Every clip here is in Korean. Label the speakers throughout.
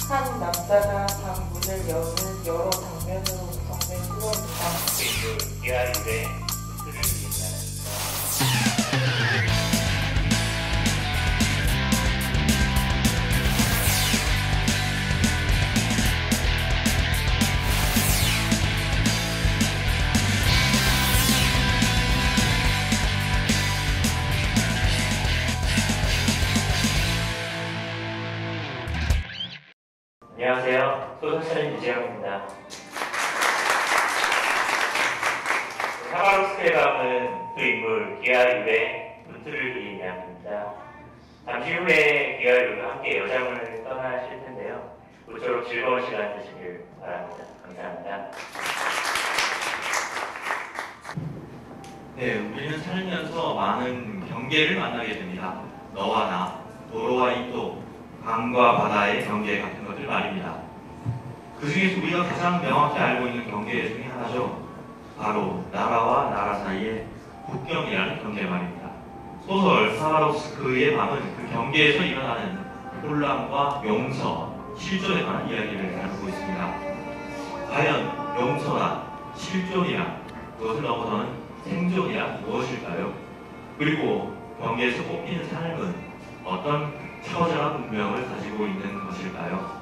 Speaker 1: 한 남자가 방 문을 여는 여러 장면으로 구성된 프로입니다.
Speaker 2: 이하율의 뜻을 이긴다는 안녕하세요. 소설사인 유재영입니다. 하바롭스크의 밤은 그 인물 기하율의 문틀을 그린 이야기입니다. 잠시 후에 기하율과 함께 여장을 떠나실 텐데요. 모쪼록 즐거운 시간 되시길 바랍니다. 감사합니다.
Speaker 3: 네, 우리는 살면서 많은 경계를 만나게 됩니다. 너와 나, 도로와 인도, 강과 바다의 경계 같은 것들 말입니다. 그 중에서 우리가 가장 명확히 알고 있는 경계 중에 하나죠. 바로 나라와 나라 사이의 국경이라는 경계 말입니다. 소설 하바롭스크의 밤은 그 경계에서 일어나는 혼란과 용서, 실존에 관한 이야기를 다루고 있습니다. 과연 용서나 실존이란 그것을 넘어서는 생존이란 무엇일까요? 그리고 경계에서 꼽히는 삶은 어떤 처절한 운명을 가지고 있는 것일까요?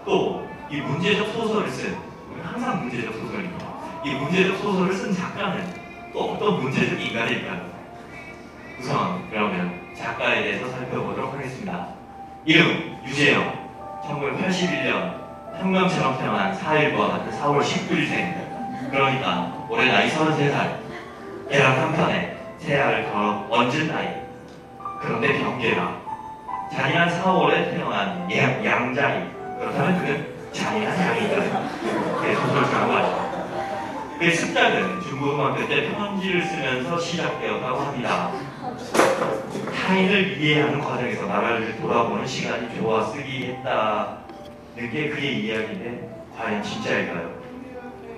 Speaker 3: 또 이 문제적 소설을 쓴, 항상 문제적 소설입니다. 이 문제적 소설을 쓴 작가는 또 어떤 문제적 인간일까요? 우선 그러면 작가에 대해서 살펴보도록 하겠습니다. 이름 유재영, 1981년 혁명처럼 태어난 4일과 같은 4월 19일생. 그러니까 올해 나이 33살. 계란 한 판에 새알을 더 얹은 나이. 그런데 경계라. 잔인한 4월에 태어난 양자리. 그렇다면 그는 잔인한 양이다. 네, 소설가라고 하죠. 그의 습작은 중고등학교 때 편지를 쓰면서 시작되었다고 합니다. 타인을 이해하는 과정에서 나라를 돌아보는 시간이 좋아 쓰기 했다는 게 그의 이야기인데 과연 진짜일까요?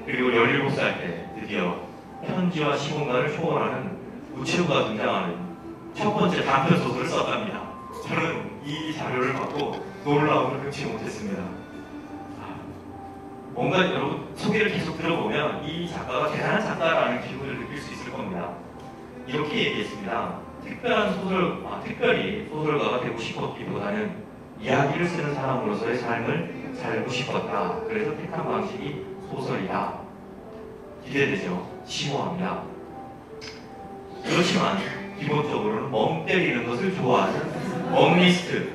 Speaker 3: 그리고 17살 때 드디어 편지와 시공간을 초월하는 우체부가 등장하는 첫 번째 단편 소설을 썼답니다. 저는 이 자료를 받고 놀라움을 금치 못했습니다. 뭔가 여러분 소개를 계속 들어보면 이 작가가 대단한 작가라는 기분을 느낄 수 있을 겁니다. 이렇게 얘기했습니다. 특별히 소설가가 되고 싶었기보다는 이야기를 쓰는 사람으로서의 삶을 살고 싶었다. 그래서 택한 방식이 소설이다. 기대되죠? 심오합니다. 그렇지만 기본적으로는 멍 때리는 것을 좋아하는 멍리스트,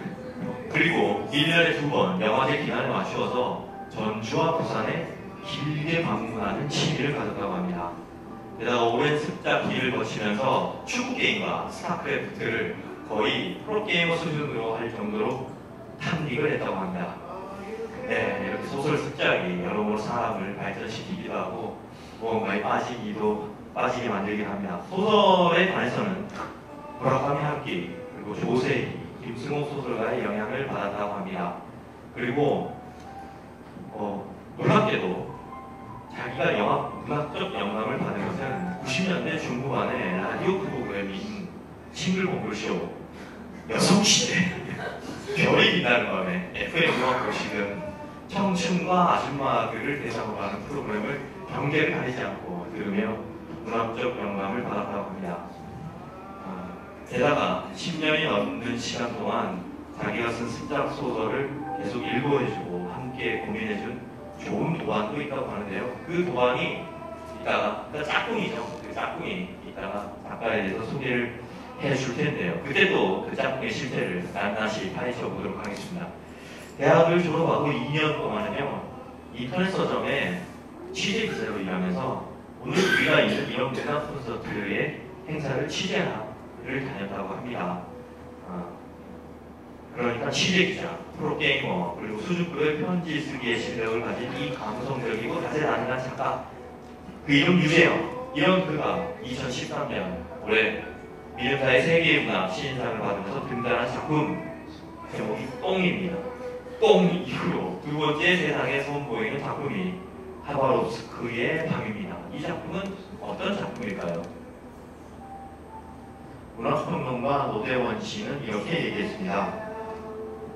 Speaker 3: 그리고 1년에 2번 영화제 기간에 맞추어서 전주와 부산에 길게 방문하는 취미를 가졌다고 합니다. 게다가 오랜 습작 기를 거치면서 축구게임과 스타크래프트를 거의 프로게이머 수준으로 할 정도로 탐닉을 했다고 합니다. 네, 이렇게 소설 습작이 여러모로 사람을 발전시키기도 하고 무언가에 빠지게 만들긴 합니다. 소설에 관해서는 무라카미 하루키, 그리고 조세희, 김승호 소설가의 영향을 받았다고 합니다. 그리고 놀랍게도 자기가 문학적 영감을 받은 것은 90년대 중후반의 라디오 프로그램인 싱글벙글쇼, 여성시대, 별이 빛나는 밤에 FM 음악 도시등 청춘과 아줌마들을 대상으로 하는 프로그램을 경계를 가리지 않고 들으며 문학적 영감을 받았다고 합니다. 게다가 10년이 넘는 시간 동안 자기가 쓴 습작 소설을 계속 읽어해주고 함께 고민해준 좋은 도안도 있다고 하는데요. 그 도안이 이따가, 짝꿍이죠. 그 짝꿍이 이따가 작가에 대해서 소개를 해줄 텐데요. 그때 또 그 짝꿍의 실태를 낱낱이 파헤쳐 보도록 하겠습니다. 대학을 졸업하고 2년 동안은요, 인터넷 서점에 취재 기자로 일하면서 오늘 우리가 있는 이런 문학 콘서트의 행사를 취재를 다녔다고 합니다. 그러니까 취재기자, 프로게이머, 그리고 수줍고의 편지 쓰기의 실력을 가진 이 감성적이고 다재다능한 작가, 그 이름 유재영. 이런 그가 2013년 올해 미르타의 세계문학 시인상을 받으면서 등단한 작품 제목이 똥입니다. 똥 이후로 두 번째 세상에 선보이는 작품이 하바롭스크의 밤입니다. 이 작품은 어떤 작품일까요? 문학평론가 노대원 씨는 이렇게 얘기했습니다.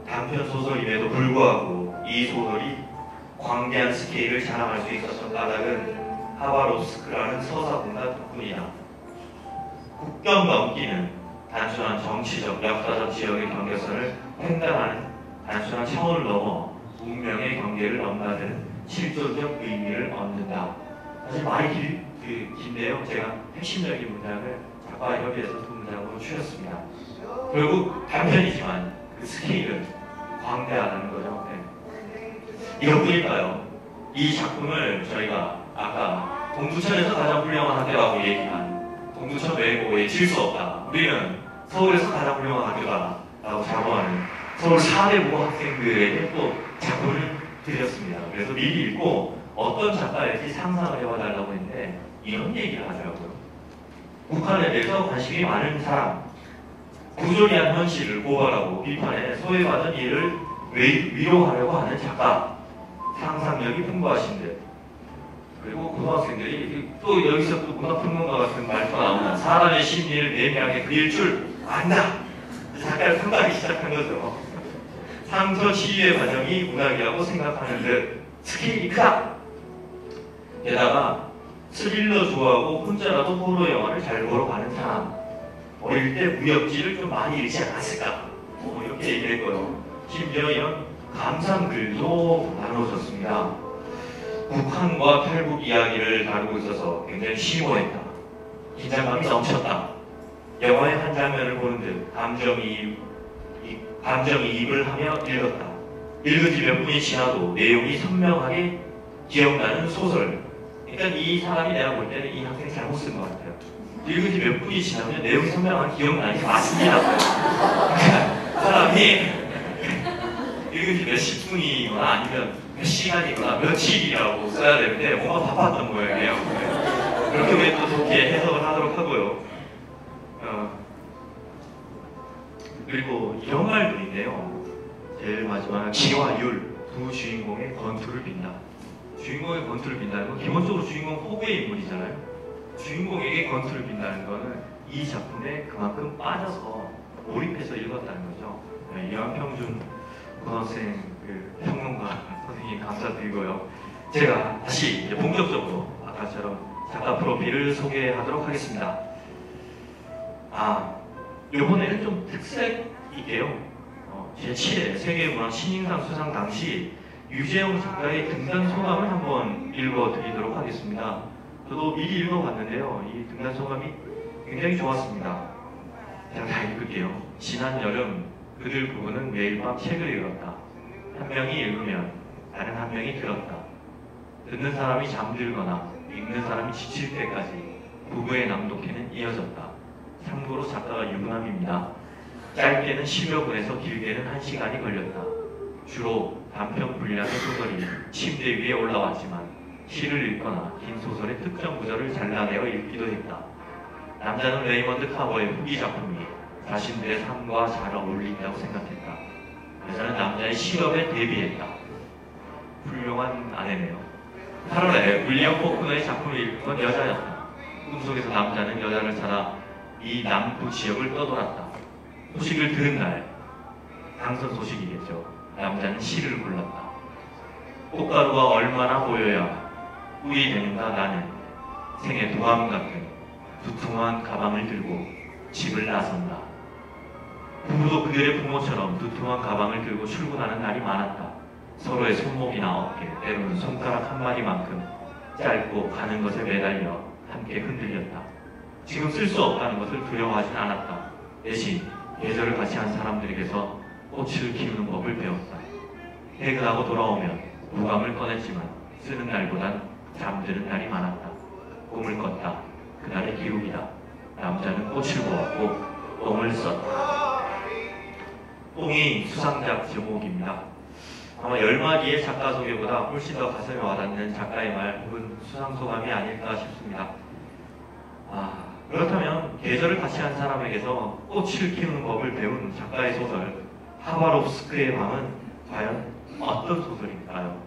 Speaker 3: 단편 소설임에도 불구하고 이 소설이 광대한 스케일을 자랑할 수 있었던 까닭은 하바롭스크라는 서사공간 덕분이다. 국경 넘기는 단순한 정치적, 역사적 지역의 경계선을 횡단하는 단순한 차원을 넘어 운명의 경계를 넘나드는 실존적 의미를 얻는다. 사실 말이 긴데요. 제가 핵심적인 문장을 작가협의회에서 두 문장으로 추렸습니다. 결국 단편이지만 그 스케일은 광대하다는 거죠. 네. 이것뿐일까요? 이 작품을 저희가 아까 동두천에서 가장 훌륭한 학교라고 얘기한 동두천 외고에 질 수 없다. 우리는 서울에서 가장 훌륭한 학교다 라고 자부하는 서울 사대부 학생들에게 또 작품을 드렸습니다. 그래서 미리 읽고 어떤 작가일지 상상을 해봐달라고 했는데 이런 얘기를 하더라고요. 북한에 대해서 관심이 많은 사람, 부조리한 현실을 고발하고 비판해 소외받은 이를 위로하려고 하는 작가, 상상력이 풍부하신 듯. 그리고 고등학생들이 또 여기서 또 문화평론가 같은 말투가 나오는 사람의 심리를 내면하게 그릴 줄 안다. 작가를 평가하기 시작한 거죠. 상처 치유의 과정이 문학이라고 생각하는 듯 스케일이 크다. 게다가 스릴러 좋아하고 혼자라도 호러 영화를 잘 보러 가는 사람, 어릴 때 무협지를 좀 많이 읽지 않았을까? 이렇게 얘기했고요. 심지어 이런 감상글도 나눠줬습니다. 북한과 탈북 이야기를 다루고 있어서 굉장히 심오했다. 긴장감이 넘쳤다. 영화의 한 장면을 보는 듯 감정이입을 하며 읽었다. 읽은 지 몇 분이 지나도 내용이 선명하게 기억나는 소설. 그러니까 이 사람이 내가 볼 때는 이 학생이 잘못 쓴 것 같아요. 읽은 지 몇 분이 지나면 내용이 선명하게 기억나는 게 맞습니다. 그러니까 사람이 읽은 지 몇십 분이거나 아니면 몇 시간이거나 며칠이라고 써야 되는데 뭔가 바빴던 모양이에요. 그렇게 우리 또 좋게 해석을 하도록 하고요. 그리고 이런 말도 있네요. 제일 마지막 기와 율 두 주인공의 건투를 빈다. 주인공의 건투를 빈다는 건 기본적으로 주인공 호구의 인물이잖아요. 주인공에게 건투를 빈다는 거는 이 작품에 그만큼 빠져서 몰입해서 읽었다는 거죠. 네, 이완평준 고등학생 평론가 선생님 감사드리고요. 제가 다시 이제 본격적으로 아까처럼 작가 프로필을 소개하도록 하겠습니다. 이번에는 좀 특색 있게요. 제7회 세계문학 신인상 수상 당시 유재영 작가의 등단 소감을 한번 읽어드리도록 하겠습니다. 저도 미리 읽어봤는데요. 이 등단 소감이 굉장히 좋았습니다. 제가 다 읽을게요. 지난 여름 그들 부부는 매일 밤 책을 읽었다. 한 명이 읽으면 다른 한 명이 들었다. 듣는 사람이 잠들거나 읽는 사람이 지칠 때까지 부부의 낭독회는 이어졌다. 참고로 작가가 유부남입니다. 짧게는 10여 분에서 길게는 1시간이 걸렸다. 주로 단편 분량의 소설이 침대 위에 올라왔지만 시를 읽거나 긴 소설의 특정 구절을 잘라내어 읽기도 했다. 남자는 레이먼드 카버의 후기 작품이 자신들의 삶과 잘 어울린다고 생각했다. 여자는 남자의 실험에 대비했다. 훌륭한 아내네요. 8월에 윌리엄 포크너의 작품을 읽은 건 여자였다. 꿈속에서 남자는 여자를 찾아 이 남부 지역을 떠돌았다. 소식을 들은 날, 당선 소식이겠죠. 남자는 시를 골랐다. 꽃가루가 얼마나 보여야 꿀이 되는가 나는 생의 도감 같은 두툼한 가방을 들고 집을 나선다. 부부도 그들의 부모처럼 두툼한 가방을 들고 출근하는 날이 많았다. 서로의 손목이나 어깨, 때로는 손가락 한 마디만큼 짧고 가는 것에 매달려 함께 흔들렸다. 지금 쓸 수 없다는 것을 두려워하진 않았다. 대신 계절을 같이 한 사람들에게서 꽃을 키우는 법을 배웠다. 퇴근하고 돌아오면 무감을 꺼냈지만 쓰는 날보단 잠드는 날이 많았다. 꿈을 꿨다. 그날의 기록이다. 남자는 꽃을 보았고 똥을 썼다. 똥이 수상작 제목입니다. 아마 10마디의 작가 소개보다 훨씬 더 가슴에 와닿는 작가의 말 혹은 수상소감이 아닐까 싶습니다. 그렇다면 계절을 같이 한 사람에게서 꽃을 키우는 법을 배운 작가의 소설 하바롭스크의 밤은 과연 어떤 소설일까요?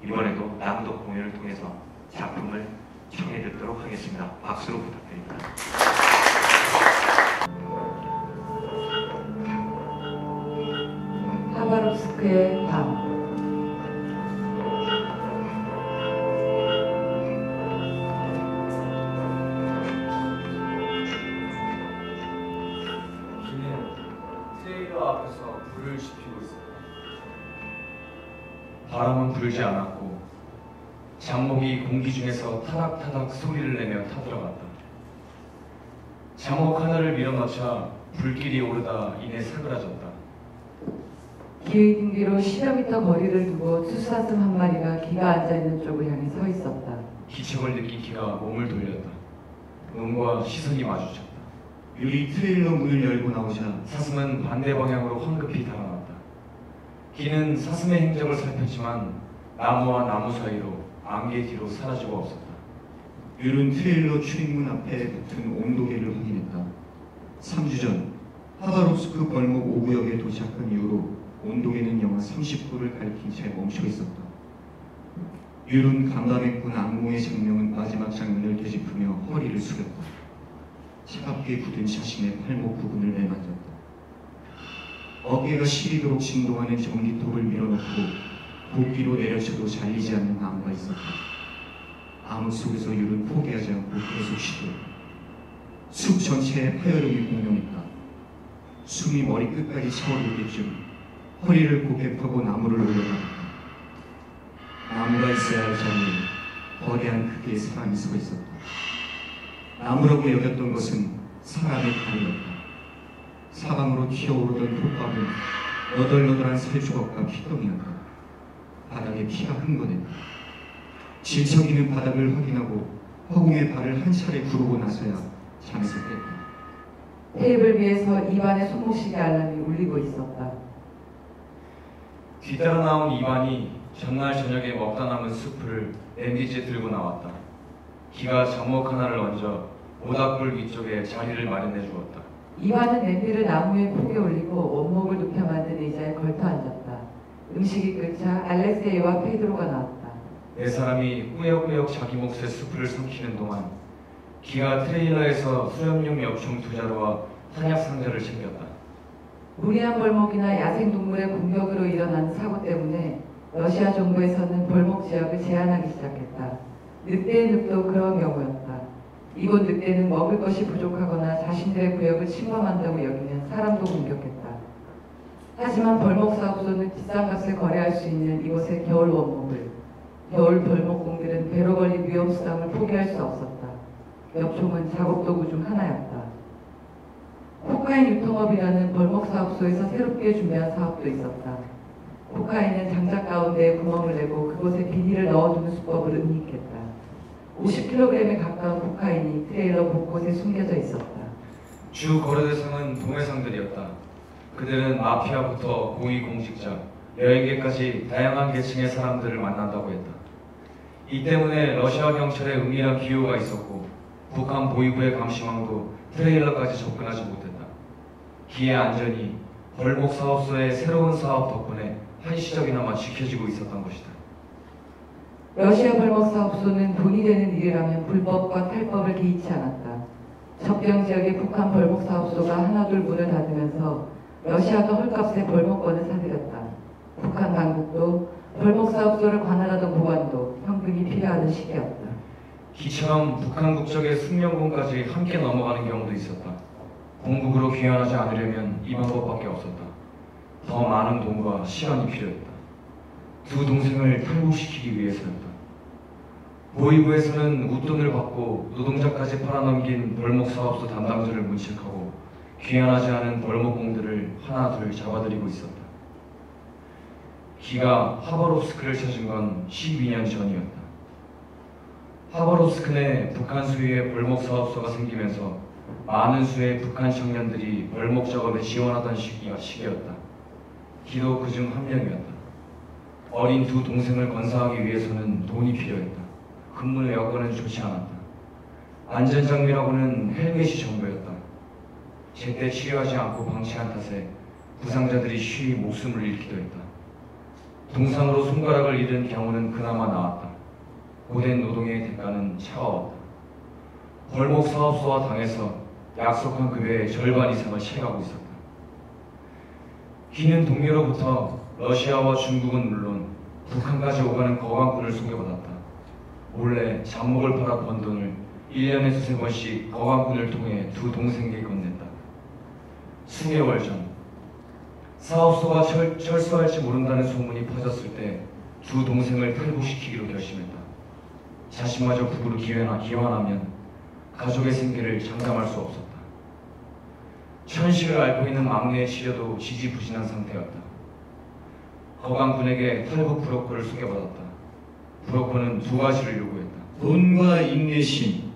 Speaker 3: 이번에도 낭독 공연을 통해서 작품을 청해 듣도록 하겠습니다. 박수로 부탁드립니다.
Speaker 4: 바람은 불지 않았고 장목이 공기 중에서 타닥타닥 소리를 내며 타들어갔다. 장목 하나를 밀어넣자 불길이 오르다 이내 사그라졌다.
Speaker 5: 기의 등 뒤로 10여 미터 거리를 두고 투사슴 한 마리가 기가 앉아있는 쪽을 향해 서 있었다.
Speaker 4: 기척을 느낀 기가 몸을 돌렸다. 눈과 시선이 마주쳤다.
Speaker 6: 유리 트레일러 문을 열고 나오자
Speaker 4: 사슴은 반대 방향으로 황급히 달아났다. 기는 사슴의 행적을 살폈지만 나무와 나무 사이로 안개 뒤로 사라지고 없었다.
Speaker 6: 율은 트레일러 출입문 앞에 붙은 온도계를 확인했다. 3주 전 하바롭스크 벌목 5구역에 도착한 이후로 온도계는 영하 30도를 가리킨 채 멈춰 있었다. 율은 강감했군 악몽의 장면은 마지막 장면을 되짚으며 허리를 숙였다. 차갑게 굳은 자신의 팔목 부분을 내만졌다. 어깨가 시리도록 진동하는 전기톱을 밀어넣고 복귀로 내려쳐도 잘리지 않는 나무가 있었다. 암흑 속에서 율은 포기하지 않고 계속 시도했다. 숲 전체에 파열음이 공명했다. 숨이 머리 끝까지 차오를 때쯤 허리를 곧게 펴고 나무를 올려다봤다. 나무가 있어야 할 자리에 거대한 크기의 사람이 서 있었다. 나무라고 여겼던 것은 사람의 다리였다. 사방으로 튀어오르던 톱밥은 너덜너덜한 살조각과 피덩이였다. 바닥에 피가 흥건했다. 질척이는 바닥을 확인하고 허공에 발을 한 차례 구르고 나서야 잠에서 깼다.
Speaker 5: 테이블 위에서 입안에 손목시계 알람이 울리고 있었다.
Speaker 4: 뒤따라 나온 이반이 전날 저녁에 먹다 남은 숲을 랜디지에 들고 나왔다. 기가 장목 하나를 얹어 모닥불 위쪽에 자리를 마련해 주었다.
Speaker 5: 이반은 냄비를 나무에 포개 올리고 원목을 눕혀 만든 의자에 걸터 앉았다. 음식이 끓자 알렉세이와 페드로가 나왔다.
Speaker 4: 네 사람이 꾸역꾸역 자기 몫의 숲을 삼키는 동안 기가 트레일러에서 수염용 엽총 2자루와 탄약 상자를 챙겼다.
Speaker 5: 무리한 벌목이나 야생동물의 공격으로 일어난 사고 때문에 러시아 정부에서는 벌목 지역을 제한하기 시작했다. 늑대의 늪도 그런 경우였다. 이곳 늑대는 먹을 것이 부족하거나 자신들의 구역을 침범한다고 여기면 사람도 공격했다. 하지만 벌목 사업소는 비싼 값을 거래할 수 있는 이곳의 겨울 원목을, 겨울 벌목공들은 배로 걸린 위험 수당을 포기할 수 없었다. 엽총은 작업 도구 중 하나였다. 코카인 유통업이라는 벌목 사업소에서 새롭게 준비한 사업도 있었다. 코카인은 장작 가운데에 구멍을 내고 그곳에 비닐을 넣어두는 수법을 음미했다. 50kg에 가까운 코카인이 트레일러 곳곳에 숨겨져 있었다.
Speaker 4: 주 거래 대상은 동해상들이었다. 그들은 마피아부터 고위공직자, 여행객까지 다양한 계층의 사람들을 만난다고 했다. 이 때문에 러시아 경찰에 은밀한 기요가 있었고 북한 보위부의 감시망도 트레일러까지 접근하지 못했다. 기의 안전이 벌목 사업소의 새로운 사업 덕분에 한시적이나마 지켜지고 있었던 것이다.
Speaker 5: 러시아 벌목 사업소는 돈이 되는 일이라면 불법과 탈법을 개의치 않았다. 접경 지역의 북한 벌목 사업소가 하나둘 문을 닫으면서 러시아가 헐값에 벌목권을 사들였다. 북한 당국도 벌목 사업소를 관할하던 보관도 현금이 필요하던 시기였다.
Speaker 4: 기처럼 북한 국적의 숙련군까지 함께 넘어가는 경우도 있었다. 본국으로 귀환하지 않으려면 이 방법밖에 없었다. 더 많은 돈과 시간이 필요했다. 두 동생을 탈북시키기 위해서였다. 보위부에서는 웃돈을 받고 노동자까지 팔아넘긴 벌목 사업소 담당자를 문책하고 귀환하지 않은 벌목공들을 하나 둘 잡아들이고 있었다. 기가 하바롭스크를 찾은 건 12년 전이었다. 하바롭스크 내 북한 수유의 벌목 사업소가 생기면서 많은 수의 북한 청년들이 벌목 작업에 지원하던 시기였다. 기도 그중 한 명이었다. 어린 두 동생을 건사하기 위해서는 돈이 필요했다. 근무 여건은 좋지 않았다. 안전장비라고는 헬멧이 전부였다. 제때 치료하지 않고 방치한 탓에 부상자들이 쉬이 목숨을 잃기도 했다. 동상으로 손가락을 잃은 경우는 그나마 나았다. 고된 노동의 대가는 차가웠다. 벌목 사업소와 당에서 약속한 급여의 절반 이상을 채가고 있었다. 기는 동료로부터 러시아와 중국은 물론 북한까지 오가는 거강꾼을 소개받았다. 몰래 잡목을 팔아 번 돈을 1년에 2~3번씩 거강꾼을 통해 두 동생에게 건넸다. 수개월 전 사업소가 철수할지 모른다는 소문이 퍼졌을 때 두 동생을 탈북시키기로 결심했다. 자신마저 북으로 기원하면 가족의 생계를 장담할 수 없었다. 현실을 앓고 있는 막내의 치료도 지지부진한 상태였다. 허강군에게 탈북 브로커를 소개받았다. 브로커는 두 가지를 요구했다.
Speaker 6: 돈과 인내심,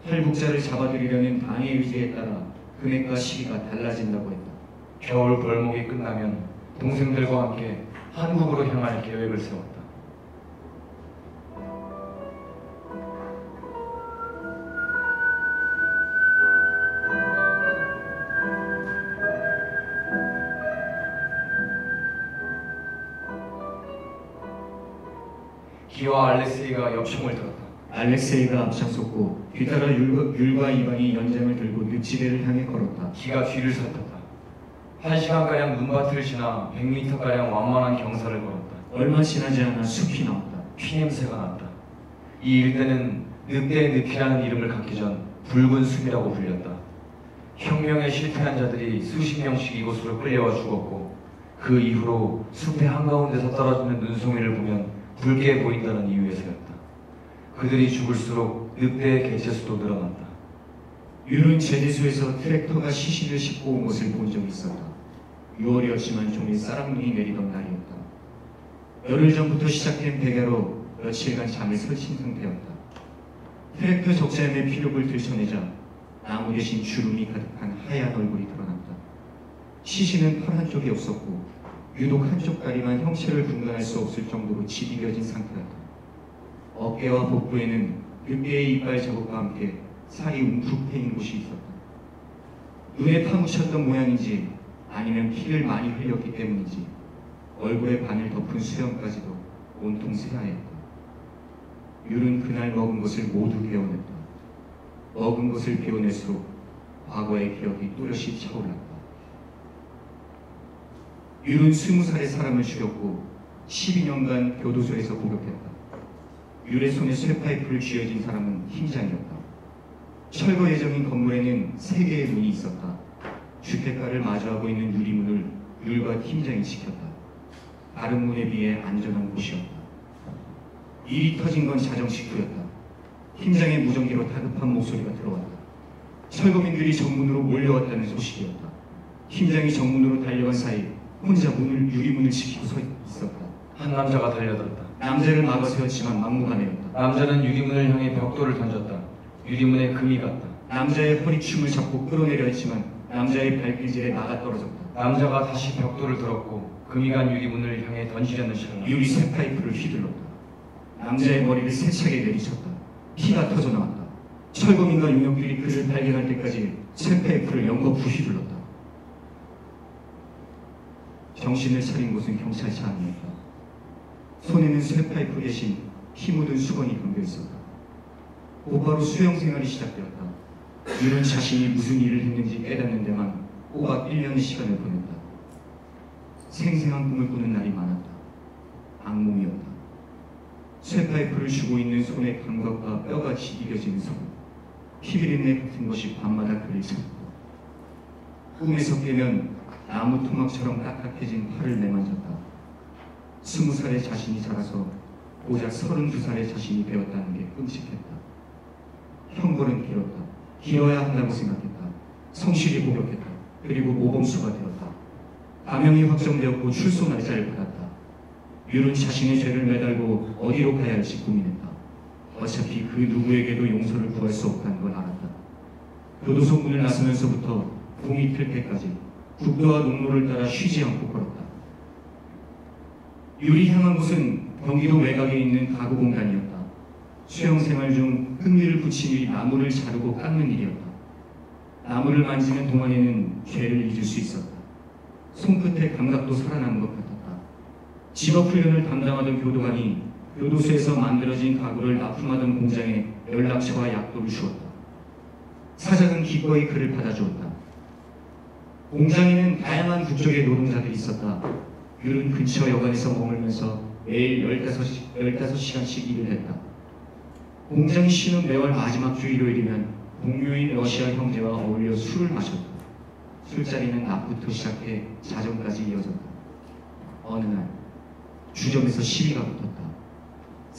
Speaker 6: 탈북자를 잡아들이려는 당의 의지에 따라 금액과 시기가 달라진다고 했다.
Speaker 4: 겨울 벌목이 끝나면 동생들과 함께 한국으로 향할 계획을 세웠다. 기와 알렉세이가 엽총을 들었다.
Speaker 6: 알렉세이가 앞장섰고 뒤따라 율과 이반이 연장을 들고 늪지대를 향해 걸었다.
Speaker 4: 기가 뒤를 살폈다. 1시간가량 눈밭을 지나 100m가량 완만한 경사를 걸었다.
Speaker 6: 얼마 지나지 않아 숲이 나왔다.
Speaker 4: 피냄새가 났다. 이 일대는 늑대의 늪이라는 이름을 갖기 전 붉은 숲이라고 불렸다. 혁명에 실패한 자들이 수십 명씩 이곳으로 끌려와 죽었고 그 이후로 숲의 한가운데서 떨어지는 눈송이를 보면 붉게 보인다는 이유에서였다. 그들이 죽을수록 늑대의 개체수도 늘어났다.
Speaker 6: 율은 제주소에서 트랙터가 시신을 싣고 온 것을 본 적이 있었다. 6월이었지만 종일 쌀락눈이 내리던 날이었다. 열흘 전부터 시작된 백야로 며칠간 잠을 설친 상태였다. 트랙터 적재함의 피력을 들춰내자 나무 대신 주름이 가득한 하얀 얼굴이 드러났다. 시신은 팔 한쪽이 없었고 유독 한쪽 다리만 형체를 분간할 수 없을 정도로 지디겨진 상태였다. 어깨와 복부에는 늑대의 이빨 자국과 함께 살이 움푹 패인 곳이 있었다. 눈에 파묻혔던 모양인지 아니면 피를 많이 흘렸기 때문인지 얼굴에 반을 덮은 수염까지도 온통 새하였다. 율은 그날 먹은 것을 모두 베어냈다. 먹은 것을 베어낼수록 과거의 기억이 또렷이 차올랐다. 율은 20살의 사람을 죽였고 12년간 교도소에서 복역했다. 율의 손에 쇠파이프를 쥐어진 사람은 팀장이었다. 철거 예정인 건물에는 3개의 문이 있었다. 주택가를 마주하고 있는 유리문을 율과 팀장이 지켰다. 다른 문에 비해 안전한 곳이었다. 일이 터진 건 자정 직후였다. 팀장의 무전기로 다급한 목소리가 들어왔다. 철거민들이 정문으로 몰려왔다는 소식이었다. 팀장이 정문으로 달려간 사이 혼자 유리문을 지키고 서 있었다.
Speaker 4: 한 남자가 달려들었다.
Speaker 6: 남자를 막아세웠지만 막무가내였다.
Speaker 4: 남자는 유리문을 향해 벽돌을 던졌다. 유리문에 금이 갔다.
Speaker 6: 남자의 허리춤을 잡고 끌어내려 했지만 남자의 발길질에 나가 떨어졌다.
Speaker 4: 남자가 다시 벽돌을 들었고 금이 간 유리문을 향해 던지려는 찰나
Speaker 6: 유리 쇠파이프를 휘둘렀다. 남자의 머리를 세차게 내리쳤다. 피가 터져나왔다. 철거민과 용역들이 그를 발견할 때까지 쇠파이프를 연거푸 휘둘렀다. 정신을 차린 곳은 경찰차 안이었다. 손에는 쇠파이프 대신 피 묻은 수건이 담겨 있었다. 곧바로 수용생활이 시작되었다. 율은 자신이 무슨 일을 했는지 깨닫는 데만 꼬박 1년의 시간을 보냈다. 생생한 꿈을 꾸는 날이 많았다. 악몽이었다. 쇠파이프를 쥐고 있는 손의 감각과 뼈가 지디겨지는 손, 피비린내 같은 것이 밤마다 그를 찾았다. 꿈에서 깨면 나무 토막처럼 딱딱해진 팔을 내만졌다. 20살의 자신이 자라서 고작 32살의 자신이 되었다는 게 끔찍했다. 형벌은 길었다. 길어야 한다고 생각했다. 성실히 복역했다. 그리고 모범수가 되었다. 감형이 확정되었고 출소 날짜를 받았다. 율은 자신의 죄를 매달고 어디로 가야 할지 고민했다. 어차피 그 누구에게도 용서를 구할 수 없다는 걸 알았다. 교도소 문을 나서면서부터 봄이 필 때까지 국도와 농로를 따라 쉬지 않고 걸었다. 율이 향한 곳은 경기도 외곽에 있는 가구 공단이었다. 수영생활 중 흙미를 붙인 일이 나무를 자르고 깎는 일이었다. 나무를 만지는 동안에는 죄를 잊을 수 있었다. 손끝의 감각도 살아나는 것 같았다. 직업훈련을 담당하던 교도관이 교도소에서 만들어진 가구를 납품하던 공장에 연락처와 약도를 주었다. 사장은 기꺼이 그를 받아주었다. 공장에는 다양한 국적의 노동자들이 있었다. 율은 근처 여관에서 머물면서 매일 15시간씩 일을 했다. 공장이 쉬는 매월 마지막 주 일요일이면 동료인 러시아 형제와 어울려 술을 마셨다. 술자리는 낮부터 시작해 자정까지 이어졌다. 어느 날 주점에서 시비가 붙었다.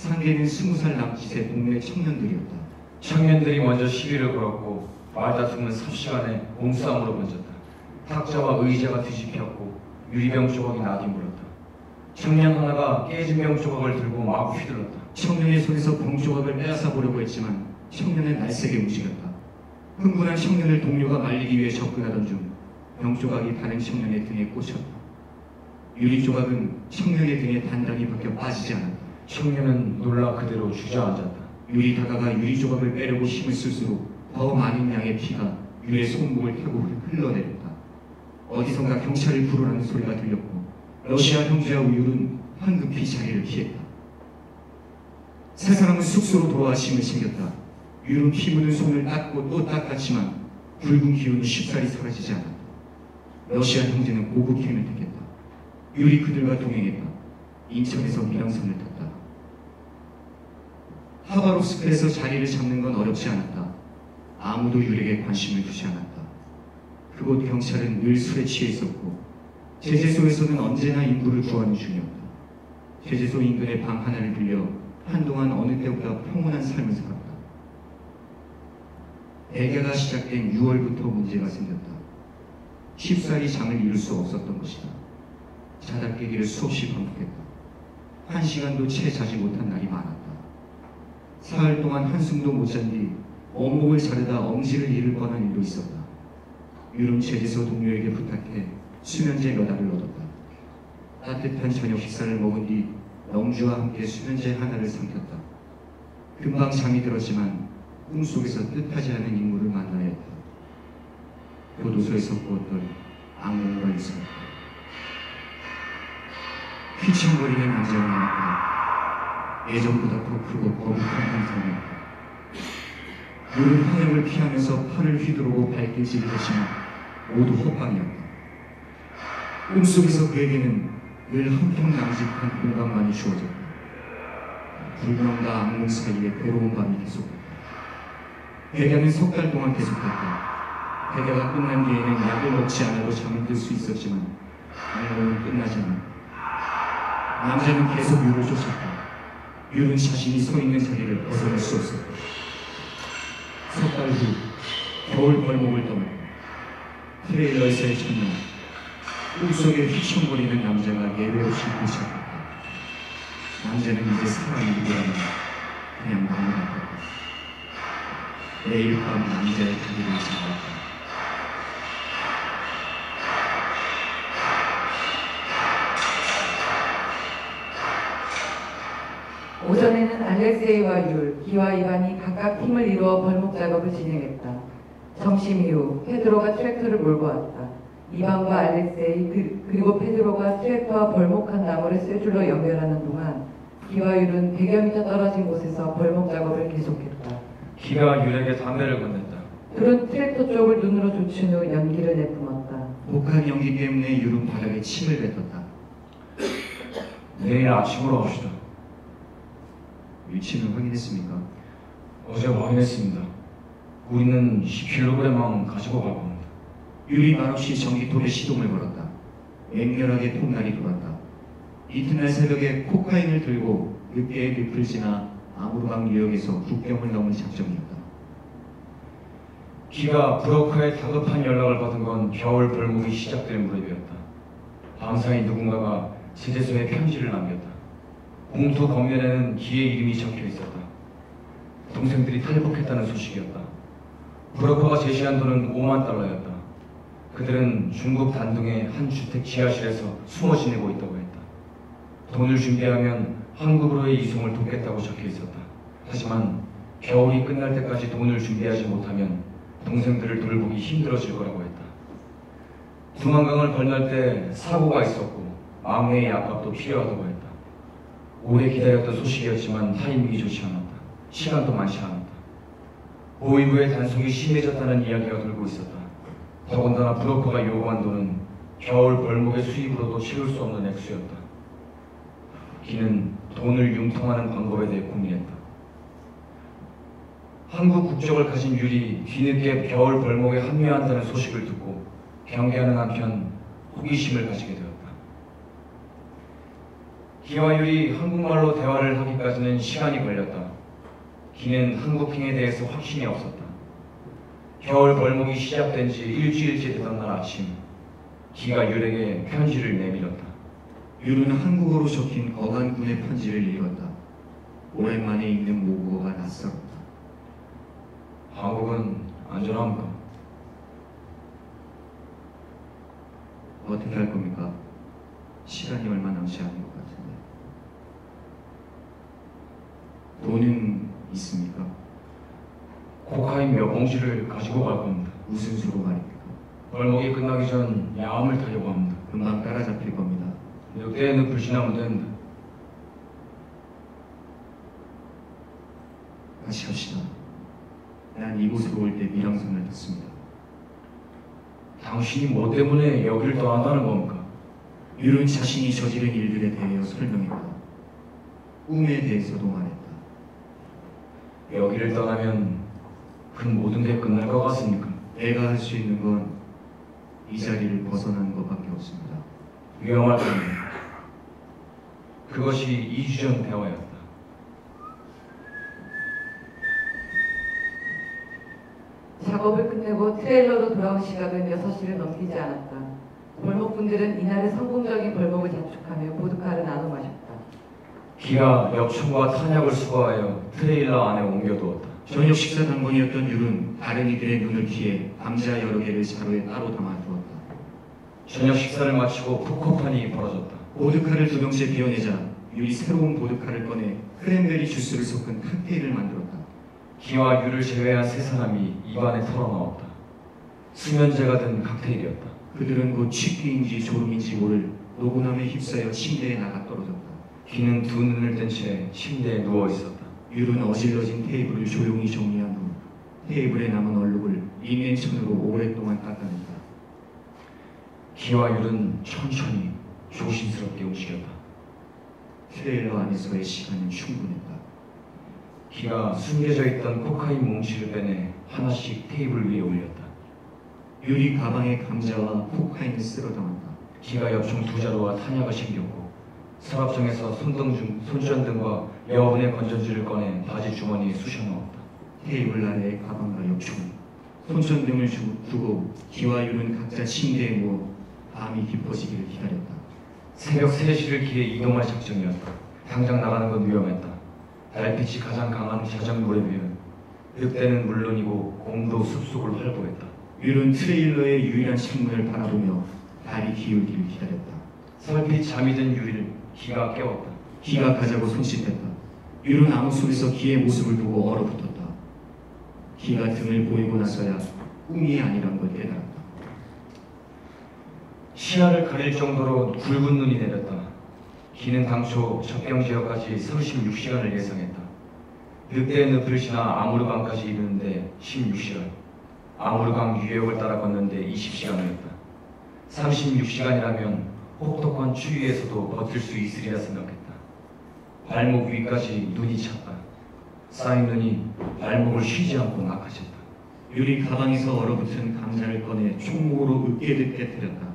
Speaker 6: 상대는 20살 남짓의 동네 청년들이었다.
Speaker 4: 청년들이 먼저 시비를 걸었고 말다툼은 삽시간에 몸싸움으로 번졌다. 탁자와 의자가 뒤집혔고 유리병 조각이 나뒹물었다. 청년 하나가 깨진 병 조각을 들고 마구 휘둘렀다.
Speaker 6: 청년의 손에서 병 조각을 빼앗아 보려고 했지만 청년은 날쌔게 움직였다. 흥분한 청년을 동료가 말리기 위해 접근하던 중 병 조각이 다른 청년의 등에 꽂혔다. 유리 조각은 청년의 등에 단단히 박혀 빠지지 않았다.
Speaker 4: 청년은 놀라 그대로 주저앉았다.
Speaker 6: 유리 다가가 유리 조각을 빼려고 힘을 쓸수록 더 많은 양의 피가 유리의 손목을 타고 흘러내렸다. 어디선가 경찰을 부르라는 소리가 들렸고 러시아 형제와 유는 황급히 자리를 피했다. 세 사람은 숙소로 돌아와 짐을 챙겼다. 유는 피 묻은 손을 닦고 또 닦았지만 붉은 기운이 쉽사리 사라지지 않았다. 러시아 형제는 고급행을 택했다. 유리 그들과 동행했다. 인천에서 밀항선을 탔다. 하바롭스크에서 자리를 잡는 건 어렵지 않았다. 아무도 유리에게 관심을 두지 않았다. 그곳 경찰은 늘 술에 취해 있었고 제재소에서는 언제나 인부를 구하는 중이었다. 제재소 인근의 방 하나를 빌려 한동안 어느 때보다 평온한 삶을 살았다. 대개가 시작된 6월부터 문제가 생겼다. 쉽사리 잠을 이룰 수 없었던 것이다. 자다 깨기를 수없이 반복했다. 1시간도 채 자지 못한 날이 많았다. 사흘 동안 한숨도 못 잔 뒤 온몸을 자르다 엄지를 잃을 뻔한 일도 있었다. 유는 제재소 동료에게 부탁해 수면제 몇 알을 얻었다. 따뜻한 저녁 식사를 먹은 뒤 영주와 함께 수면제 하나를 삼켰다. 금방 잠이 들었지만 꿈속에서 뜻하지 않은 인물을 만나야 했다. 교도소에서 꾸었던 악몽과 있었다. 휘청거리는 남자가 나왔다. 예전보다 더 크고 거북한 한상이었다. 유는 화염을 피하면서 팔을 휘두르고 발길질을 했지만 모두 헛방이었다. 꿈속에서 그에게는 늘 한평 남짓한 공간만이 주어졌다. 불명과 악몽 사이에 괴로운 밤이 계속됐다. 백야는 석 달 동안 계속됐다. 백야가 끝난 뒤에는 약을 먹지 않아도 잠이 들 수 있었지만 악몽은 끝나지 않았다. 남자는 계속 유를 쫓았다. 유는 자신이 서 있는 자리를 벗어날 수 없었다. 석 달 후 겨울 벌목을 떠났다. 트레일러에서의 첫날 꿈속에 휘청거리는 남자가 예외 없이 도착했다. 남자는 이제 사람이 누구라면 그냥 마음을 아팠다. 매일 밤 남자의 다리를 잡았다.
Speaker 5: 오전에는 알렉세이와 율, 기와 이반이 각각 팀을 이루어 벌목 작업을 진행했다. 점심 이후 페드로가 트랙터를 몰고 왔다. 이반과 알렉세이 그리고 페드로가 트랙터와 벌목한 나무를 쇠줄로 연결하는 동안 기와 율은 100여 미터 떨어진 곳에서 벌목 작업을 계속했다.
Speaker 4: 기가 율에게 담배를 건넸다.
Speaker 5: 둘은 트랙터 쪽을 눈으로 쫓은 후 연기를 내뿜었다.
Speaker 6: 독한 연기 때문에 율은 바닥에 침을 뱉었다.
Speaker 4: 내일 아침으로 합시다.
Speaker 6: 위치는 확인했습니까?
Speaker 4: 어제 확인했습니다. 우리는 10kg만 가지고 갈 겁니다.
Speaker 6: 율이 말없이 전기톱에 시동을 걸었다. 맹렬하게 톱날이 돌았다. 이튿날 새벽에 코카인을 들고 늑대의 늪을 지나 아무르방 유역에서 국경을 넘은 작정이었다.
Speaker 4: 기가 브로커의 다급한 연락을 받은 건 겨울 벌목이 시작될 무렵이었다. 밤사이 누군가가 제재소에 편지를 남겼다. 봉투 겉면에는 기의 이름이 적혀 있었다. 동생들이 탈북했다는 소식이었다. 브로커가 제시한 돈은 5만 달러였다. 그들은 중국 단둥의 한 주택 지하실에서 숨어 지내고 있다고 했다. 돈을 준비하면 한국으로의 이송을 돕겠다고 적혀 있었다. 하지만 겨울이 끝날 때까지 돈을 준비하지 못하면 동생들을 돌보기 힘들어질 거라고 했다. 두만강을 건널 때 사고가 있었고 막내의 약값도 필요하다고 했다. 오래 기다렸던 소식이었지만 타이밍이 좋지 않았다. 시간도 많지 않았다. 보이부의 단속이 심해졌다는 이야기가 돌고 있었다. 더군다나 브로커가 요구한 돈은 겨울 벌목의 수입으로도 치를 수 없는 액수였다. 기는 돈을 융통하는 방법에 대해 고민했다. 한국 국적을 가진 율이 뒤늦게 겨울 벌목에 합류한다는 소식을 듣고 경계하는 한편 호기심을 가지게 되었다. 기와 율이 한국말로 대화를 하기까지는 시간이 걸렸다. 기는 한국행에 대해서 확신이 없었다. 겨울 벌목이 시작된 지 일주일째 되던 날 아침, 기가 율에게 편지를 내밀었다.
Speaker 6: 율은 한국어로 적힌 어간군의 편지를 읽었다. 오랜만에 읽는 모국어가 낯설었다.
Speaker 4: 한국은 안전합니까?
Speaker 6: 어떻게 할 겁니까? 시간이 얼마 남지 않은 것 같은데. 돈은 있습니까?
Speaker 4: 코카인 몇 봉지를 가지고 갈 겁니다.
Speaker 6: 무슨 수로 말입니까?
Speaker 4: 벌목이 끝나기 전 야암을 타려고 합니다.
Speaker 6: 금방 따라잡힐 겁니다.
Speaker 4: 늑대의 늪을 지나면 됩니다.
Speaker 6: 같이 갑시다. 난 이곳으로 올 때 미랑선을 탔습니다.
Speaker 4: 당신이 뭐 때문에 여기를 떠난다는 겁니까?
Speaker 6: 율은 자신이 저지른 일들에 대하여 설명했다. 꿈에 대해서도 말했다.
Speaker 4: 여기를 떠나면 그 모든 게 끝날 것 같습니까?
Speaker 6: 내가 할 수 있는 건 이 자리를 벗어나는 것밖에 없습니다.
Speaker 4: 위험할 겁니다. 그것이 2주 전 대화였다.
Speaker 5: 작업을 끝내고 트레일러로 돌아온 시각은 6시를 넘기지 않았다. 벌목분들은 이날의 성공적인 벌목을 자축하며 보드카를 나눠 마셨다.
Speaker 4: 기가 엽총과 탄약을 수거하여 트레일러 안에 옮겨두었다.
Speaker 6: 저녁 식사 당번이었던 율은 다른 이들의 눈을 피해 감자 여러 개를 자루에 따로 담아두었다.
Speaker 4: 저녁 식사를 마치고 푸코판이 벌어졌다.
Speaker 6: 보드카를 두 병째 비워내자 율이 새로운 보드카를 꺼내 크랜베리 주스를 섞은 칵테일을 만들었다.
Speaker 4: 기와 유를 제외한 3사람이 입안에 털어넣었다. 수면제가 든 칵테일이었다.
Speaker 6: 그들은 곧 취기인지 졸음인지 모를 노곤함에 휩싸여 침대에 나가 떨어졌다.
Speaker 4: 기는 두 눈을 뜬 채 침대에 누워 있었다.
Speaker 6: 율은 어질러진 테이블을 조용히 정리한 후 테이블에 남은 얼룩을 린넨천으로 오랫동안 닦아냈다.
Speaker 4: 기와 율은 천천히 조심스럽게 움직였다.
Speaker 6: 트레일러 안에서의 시간은 충분했다.
Speaker 4: 기가 숨겨져 있던 코카인 뭉치를 빼내 하나씩 테이블 위에 올렸다.
Speaker 6: 율이 가방에 감자와 코카인을 쓸어 담았다.
Speaker 4: 기가 엽총 2자루와 탄약을 챙겼고 서랍장에서 손전등과 여분의 건전지를 꺼내 바지 주머니에 쑤셔 넣었다.
Speaker 6: 테이블 아래에 가방과 엽총, 손전등을 두고 기와 율은 각자 침대에 누워 밤이 깊어지기를 기다렸다.
Speaker 4: 새벽 3시를 기해 이동할 작정이었다. 당장 나가는 건 위험했다. 달빛이 가장 강한 자정 무렵이면 늑대는 물론이고 곰도 숲속을 활보했다.
Speaker 6: 율은 트레일러의 유일한 창문을 바라보며 달이 기울기를 기다렸다.
Speaker 4: 설핏 잠이 든 유리를 기가 깨웠다.
Speaker 6: 기가 가자고 손짓했다. 율은 나무 속에서 기의 모습을 보고 얼어붙었다. 기가 등을 보이고 나서야 꿈이 아니란 걸 깨달았다.
Speaker 4: 시야를 가릴 정도로 굵은 눈이 내렸다. 기는 당초 접경지역까지 36시간을 예상했다. 늑대의 늪을 지나 아무르강까지 이르는데 16시간, 아무르강 유역을 따라 걷는데 20시간이었다. 36시간이라면 혹독한 추위에서도 버틸 수 있으리라 생각했다. 발목 위까지 눈이 찼다. 쌓인 눈이 발목을 쉬지 않고 낙하쳤다.
Speaker 6: 율이 가방에서 얼어붙은 감자를 꺼내 총목으로 으깨듯 깨뜨렸다.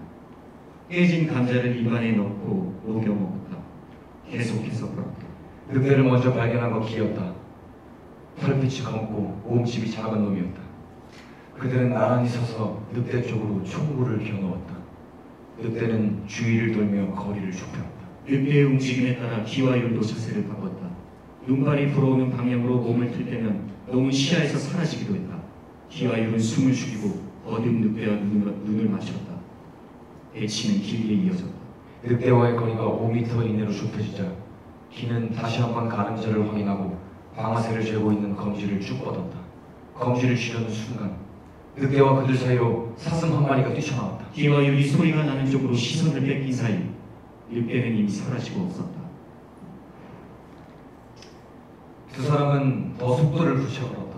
Speaker 6: 깨진 감자를 입안에 넣고 녹여 먹었다. 계속해서 걸었다.
Speaker 4: 늑대를 먼저 발견한 건 기였다. 털빛이 검고 몸집이 작은 놈이었다. 그들은 나란히 서서 늑대 쪽으로 총구를 겨누었다. 늑대는 주위를 돌며 거리를 좁혔다.
Speaker 6: 늑대의 움직임에 따라 기와 율도 자세를 바꿨다. 눈발이 불어오는 방향으로 몸을 틀 때면 놈은 시야에서 사라지기도 했다. 기와 율은 숨을 죽이고 어두운 늑대와 눈을 맞췄다. 대치는 길게 이어졌다.
Speaker 4: 늑대와의 거리가 5m 이내로 좁혀지자 기는 다시 한번 가늠자를 확인하고 방아쇠를 쥐고 있는 검지를 쭉 뻗었다. 검지를 쥐려는 순간 늑대와 그들 사이로 사슴 한 마리가 뛰쳐나왔다.
Speaker 6: 기와 율이 소리가 나는 쪽으로 시선을 뺏긴 사이 늑대는 이미 사라지고 없었다.
Speaker 4: 두 사람은 더 속도를 붙여걸었다.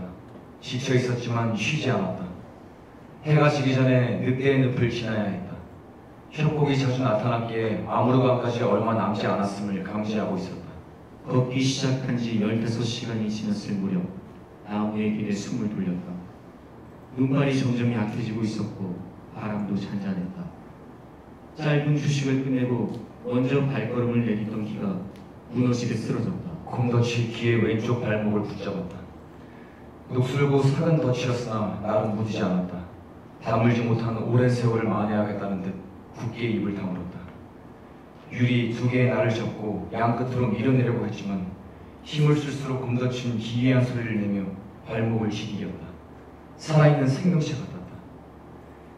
Speaker 4: 지쳐 있었지만 쉬지 않았다. 해가 지기 전에 늑대의 늪을 지나야 했다. 협곡이 자주 나타났기에 아무르강까지 얼마 남지 않았음을 감지하고 있었다.
Speaker 6: 걷기 시작한 지 15시간이 지났을 무렵 나무의 길에 숨을 돌렸다. 눈발이 점점 약해지고 있었고 바람도 잔잔했다. 짧은 휴식을 끝내고 먼저 발걸음을 내딛던 기가 무너지게 쓰러졌다.
Speaker 4: 곰덫이 기의 왼쪽 발목을 붙잡았다. 녹슬고 삭은 덫이었으나 나름 무디지 않았다. 다물지 못한 오랜 세월을 만회하겠다는 듯 굳게 입을 다물었다. 율이 두 개의 날을 잡고 양 끝으로 밀어내려고 했지만 힘을 쓸수록 곰덫은 기이한 소리를 내며 발목을 지키었다. 살아있는 생명체 같았다.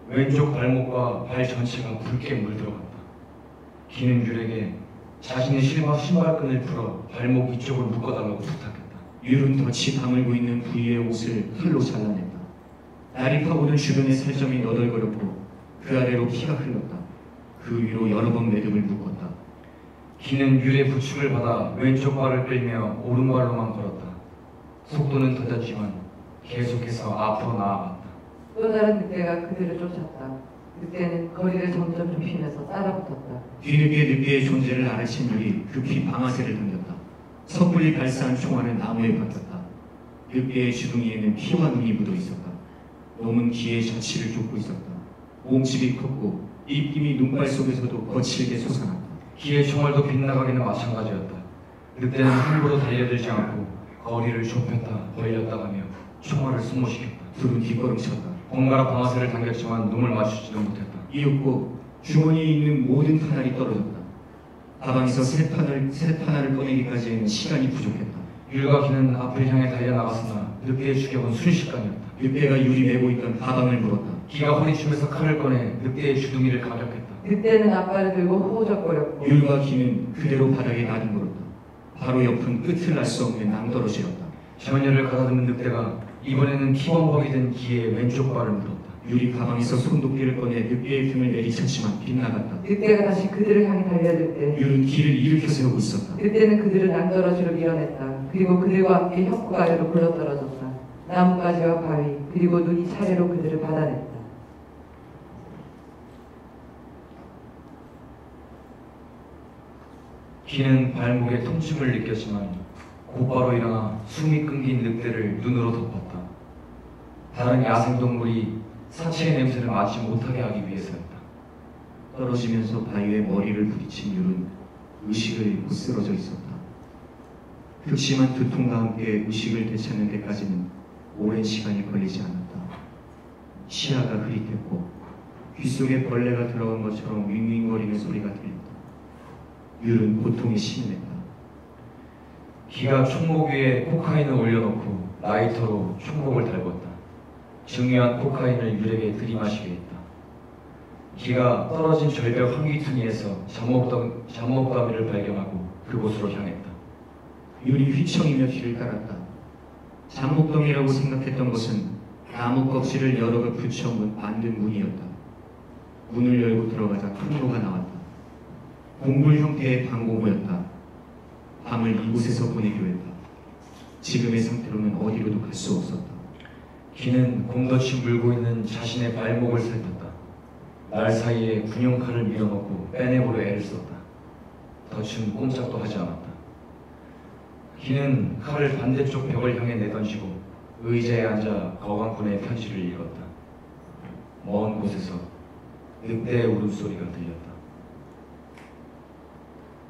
Speaker 4: 왼쪽 발목과 발 전체가 붉게 물들어갔다. 기는 율에게 자신의 신발끈을 풀어 발목 이쪽을 묶어달라고 부탁했다.
Speaker 6: 율은 덫이 다물고 있는 부위의 옷을 칼로 잘라냈다. 날이 파고든 주변의 살점이 너덜거렸고 그 아래로 피가 흘렀다. 그 위로 여러 번 매듭을 묶었다.
Speaker 4: 기는 율의 부축을 받아 왼쪽 발을 끌며 오른발로만 걸었다. 속도는 더뎠지만 계속해서 앞으로 나아갔다.
Speaker 5: 또 다른 늑대가 그들을 쫓았다. 늑대는 거리를 점점 좁히면서 따라붙었다.
Speaker 6: 뒤늦게 늑대의 존재를 알아챈 율이 급히 방아쇠를 당겼다. 섣불리 발사한 총알은 나무에 박혔다. 늑대의 주둥이에는 피와 눈이 묻어 있었다. 놈은 기의 자취를 쫓고 있었다. 몸집이 컸고 입김이 눈발 속에서도 거칠게 솟아났다.
Speaker 4: 기의 총알도 빗나가기는 마찬가지였다. 늑대는 함부로 달려들지 않고 거리를 좁혔다 벌렸다 가며 총알을 소모시켰다.
Speaker 6: 둘은 뒷걸음쳤다.
Speaker 4: 번갈아 방아쇠를 당겼지만 놈을 맞추지도 못했다.
Speaker 6: 이윽고 주머니에 있는 모든 탄알이 떨어졌다. 가방에서 새 탄알을 꺼내기까지는 시간이 부족했다.
Speaker 4: 율과 기는 앞을 향해 달려나갔으나 늑대의 추격은 순식간이었다.
Speaker 6: 늑대가 율이 메고 있던 가방을 물었다.
Speaker 4: 기가 허리춤에서 칼을 꺼내 늑대의 주둥이를 가격했다.
Speaker 5: 늑대는 앞발을 들고 호적거렸고
Speaker 6: 율과 기는 그대로 바닥에 나뒹굴었다. 바로 옆은 끝을 알 수 없는 낭떠러지였다.
Speaker 4: 전열을 가다듬은 늑대가 이번에는 피범벅이 된 기의 왼쪽 발을 물었다.
Speaker 6: 율이 가방에서 손도끼를 꺼내 늑대의 등을 내리쳤지만 빗나갔다.
Speaker 5: 늑대가 다시 그들을 향해 달려들 때
Speaker 6: 율은 기를 일으켜 세우고 있었다.
Speaker 5: 늑대는 그들을 낭떠러지로 밀어냈다. 그리고 그들과 함께 협곡 아래로 굴러떨어졌다. 나뭇가지와 바위 그리고 눈이 차례로 그들을 받아냈다.
Speaker 4: 기는 발목에 통증을 느꼈지만 곧바로 일어나 숨이 끊긴 늑대를 눈으로 덮었다. 다른 야생동물이 사체의 냄새를 맡지 못하게 하기 위해서였다.
Speaker 6: 떨어지면서 바위에 머리를 부딪힌 율은 의식을 잃고 쓰러져 있었다. 극심한 두통과 함께 의식을 되찾는 데까지는 오랜 시간이 걸리지 않았다. 시야가 흐릿했고 귓속에 벌레가 들어간 것처럼 윙윙거리는 소리가 들렸다. 율은 고통에 신음했다.
Speaker 4: 기가 총목 위에 코카인을 올려놓고 라이터로 총목을 달궜다. 증류한 코카인을 율에게 들이마시게 했다. 기가 떨어진 절벽 한귀퉁이에서 잡목더미를 발견하고 그곳으로 향했다.
Speaker 6: 율이 휘청이며 뒤를 따랐다. 잡목덩이라고 생각했던 것은 나무 껍질을 여러 개 붙여 만든 문이었다. 문을 열고 들어가자 통로가 나왔다. 동굴 형태의 방공호였다. 밤을 이곳에서 보내기로 했다. 지금의 상태로는 어디로도 갈 수 없었다.
Speaker 4: 기는 곰덫이 물고 있는 자신의 발목을 살폈다. 날 사이에 군용칼을 밀어넣고 빼내보려 애를 썼다. 덫은 꼼짝도 하지 않았다. 기는 칼을 반대쪽 벽을 향해 내던지고 의자에 앉아 거강꾼의 편지를 읽었다. 먼 곳에서 늑대의 울음소리가 들렸다.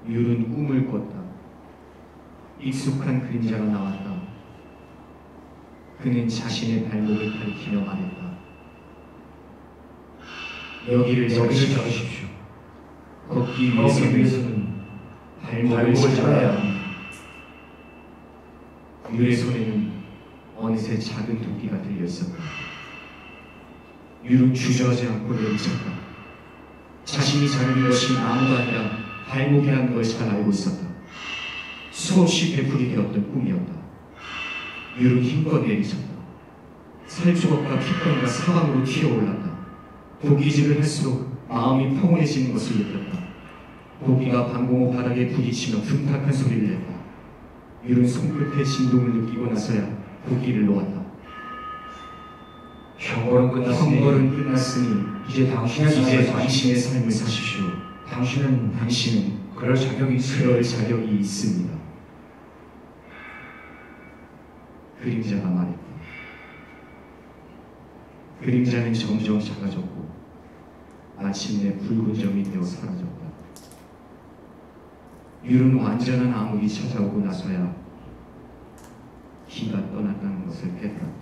Speaker 6: 율은 꿈을 꿨다. 익숙한 그림자가 나왔다. 그는 자신의 발목을 가리키며 말했다. 여기를
Speaker 4: 잡으십시오.
Speaker 6: 걷기
Speaker 4: 위해서는
Speaker 6: 위해서는 발목을 잡아야 합니다. 율의 손에는 어느새 작은 도끼가 들려 있었다. 율은 주저하지 않고 내리쳤다. 자신이 자르는 것이 나무가 아니라 발목이라는 걸 잘 알고 있었다. 수없이 되풀이 되었던 꿈이었다. 율은 힘껏 내리쳤다. 살조각과 핏덩이가 사방으로 튀어올랐다. 도끼질을 할수록 마음이 평온해지는 것을 느꼈다. 도끼가 방공호 바닥에 부딪히며 둔탁한 소리를 냈다. 율은 손끝의 진동을 느끼고 나서야 도끼를 놓았다.
Speaker 4: 형벌은
Speaker 6: 끝났으니
Speaker 4: 이제
Speaker 6: 당신의 삶을 사십시오.
Speaker 4: 당신은 그럴 자격이
Speaker 6: 있습니다. 그림자가 말했다. 그림자는 점점 작아졌고 마침내 붉은 점이 되어 사라졌다. 율은 완전한 암흑이 찾아오고 나서야 희가 떠났다는 것을 깨달았다.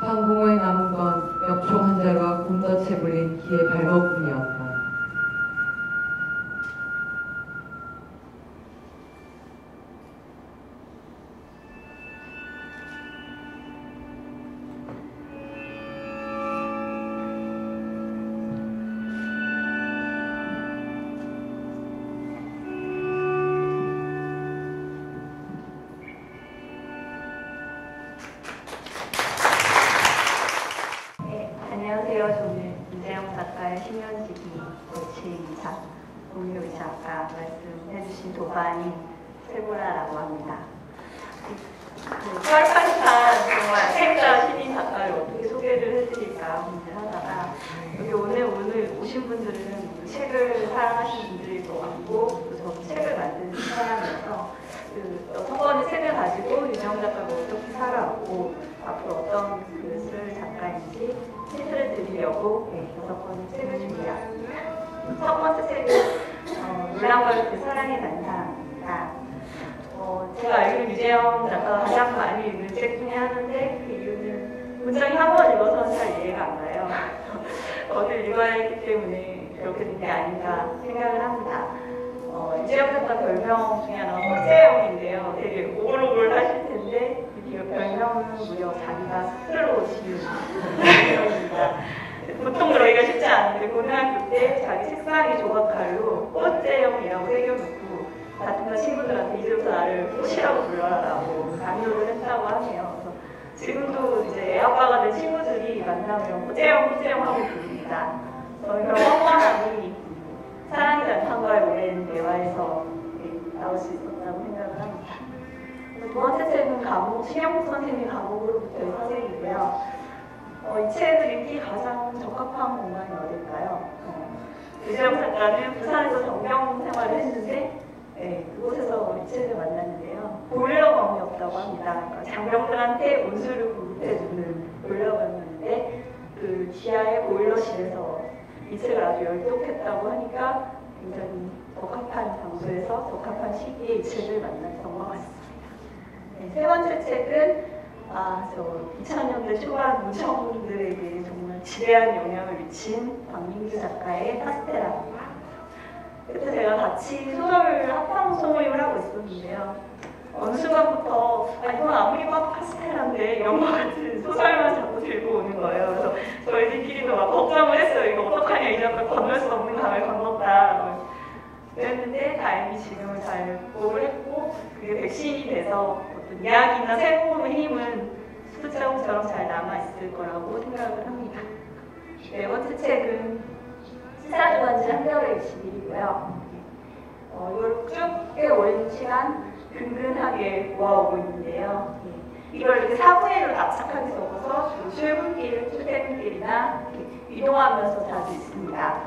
Speaker 5: 방공호에 남은 건 엽총 한 자루와 곰덫에 물린 기의 발버둥이었다.
Speaker 7: 안녕하세요. 저는 이재영 작가의 심연지기 제2차 공유의사 아까 말씀해주신 도반인 세보라라고 합니다. 뻘판판 정말 생자 신인 작가를 어떻게 소개를 해드릴까 고민하다가 여기 오늘 오신 분들은 책을 사랑하시는 분들도 많고 또 저도 책을 만드는 사람이어서 여섯 권의 책을 가지고 유재영 작가가 어떻게 살아왔고 앞으로 어떤 글을 쓸 작가인지 힌트를 드리려고 여섯 권의 책을 준비했습니다. 첫 번째 책은 물랑거릴 때 사랑의 단상입니다. 제가 알기로 유재영 작가가 가장 많이 읽는 책 중에 하나인데 그 이유는 문장이 한 번 읽어서는 잘 이해가 안 가요. 어딜 읽어야 했기 때문에 그렇게 된 게 아닌가 생각을 합니다. 유재영 작가 별명 중에 하나가 꼴재영인데요. 되게 오글오글 하실 텐데 이 별명은 무려 자기가 스스로 지은 별명입니다. 보통 그러기가 쉽지 않은데 고등학교 때 자기 책상에 조각칼로 꼴재영이라고 새겨놓고 같은 친구들한테 이제부터 나를 꽃이라고 불러라라고 강요를 했다고 하네요. 그래서 지금도 이제 애아빠가 된 친구들이 만나면 꽃재영 하고 부릅니다. 저는 그런 뻔뻔함이 사랑의 단상과의 오랜 대화에서 나올 수 있었다고 생각을 합니다. 두 번째 책은 감옥, 신영국 선생님의 감옥으로부터의 사색이고요. 이 책을 읽기 가장 적합한 공간이 어딜까요? 유재영 작가는 부산에서 정경 생활을 했는데 그곳에서 이 책을 만났는데요. 보일러방이었다고 합니다. 그러니까 장병들한테 온수를 공급해주는 보일러방이었는데 그 지하의 보일러실에서 이 책을 아주 열독했다고 하니까 굉장히 적합한 장소에서 적합한 시기에 이 책을 만났던 것 같습니다. 세 번째 책은 2000년대 초반 문청들에게 정말 지대한 영향을 미친 박민규 작가의 카스테라입니다. 그때 제가 같이 소설 합방 소모임을 하고 있었는데요. 어느 순간부터 이건 아무리 봐도 카스테라인데 이런 거 같은 소설만 자꾸 들고 오는 거예요. 그래서 저희들끼리도 막 걱정을 했어요. 이거 어떡하냐, 이 작가 건널 수 없는 강을 건넜다. 그랬는데 다행히 지금은 잘 극복을 했고 그게 백신이 돼서 어떤 이야기나 새로운 힘은 수자국처럼 잘 남아있을 거라고 생각을 합니다. 네 번째 책은 시사주간지 한겨울의 20일이고요. 이걸 쭉 꽤 오랜 시간 근근하게 모아오고 있는데요. 이걸 이렇게 사부회로 납작하게 적어서 출근길, 출퇴근길이나 이동하면서 자주 있습니다.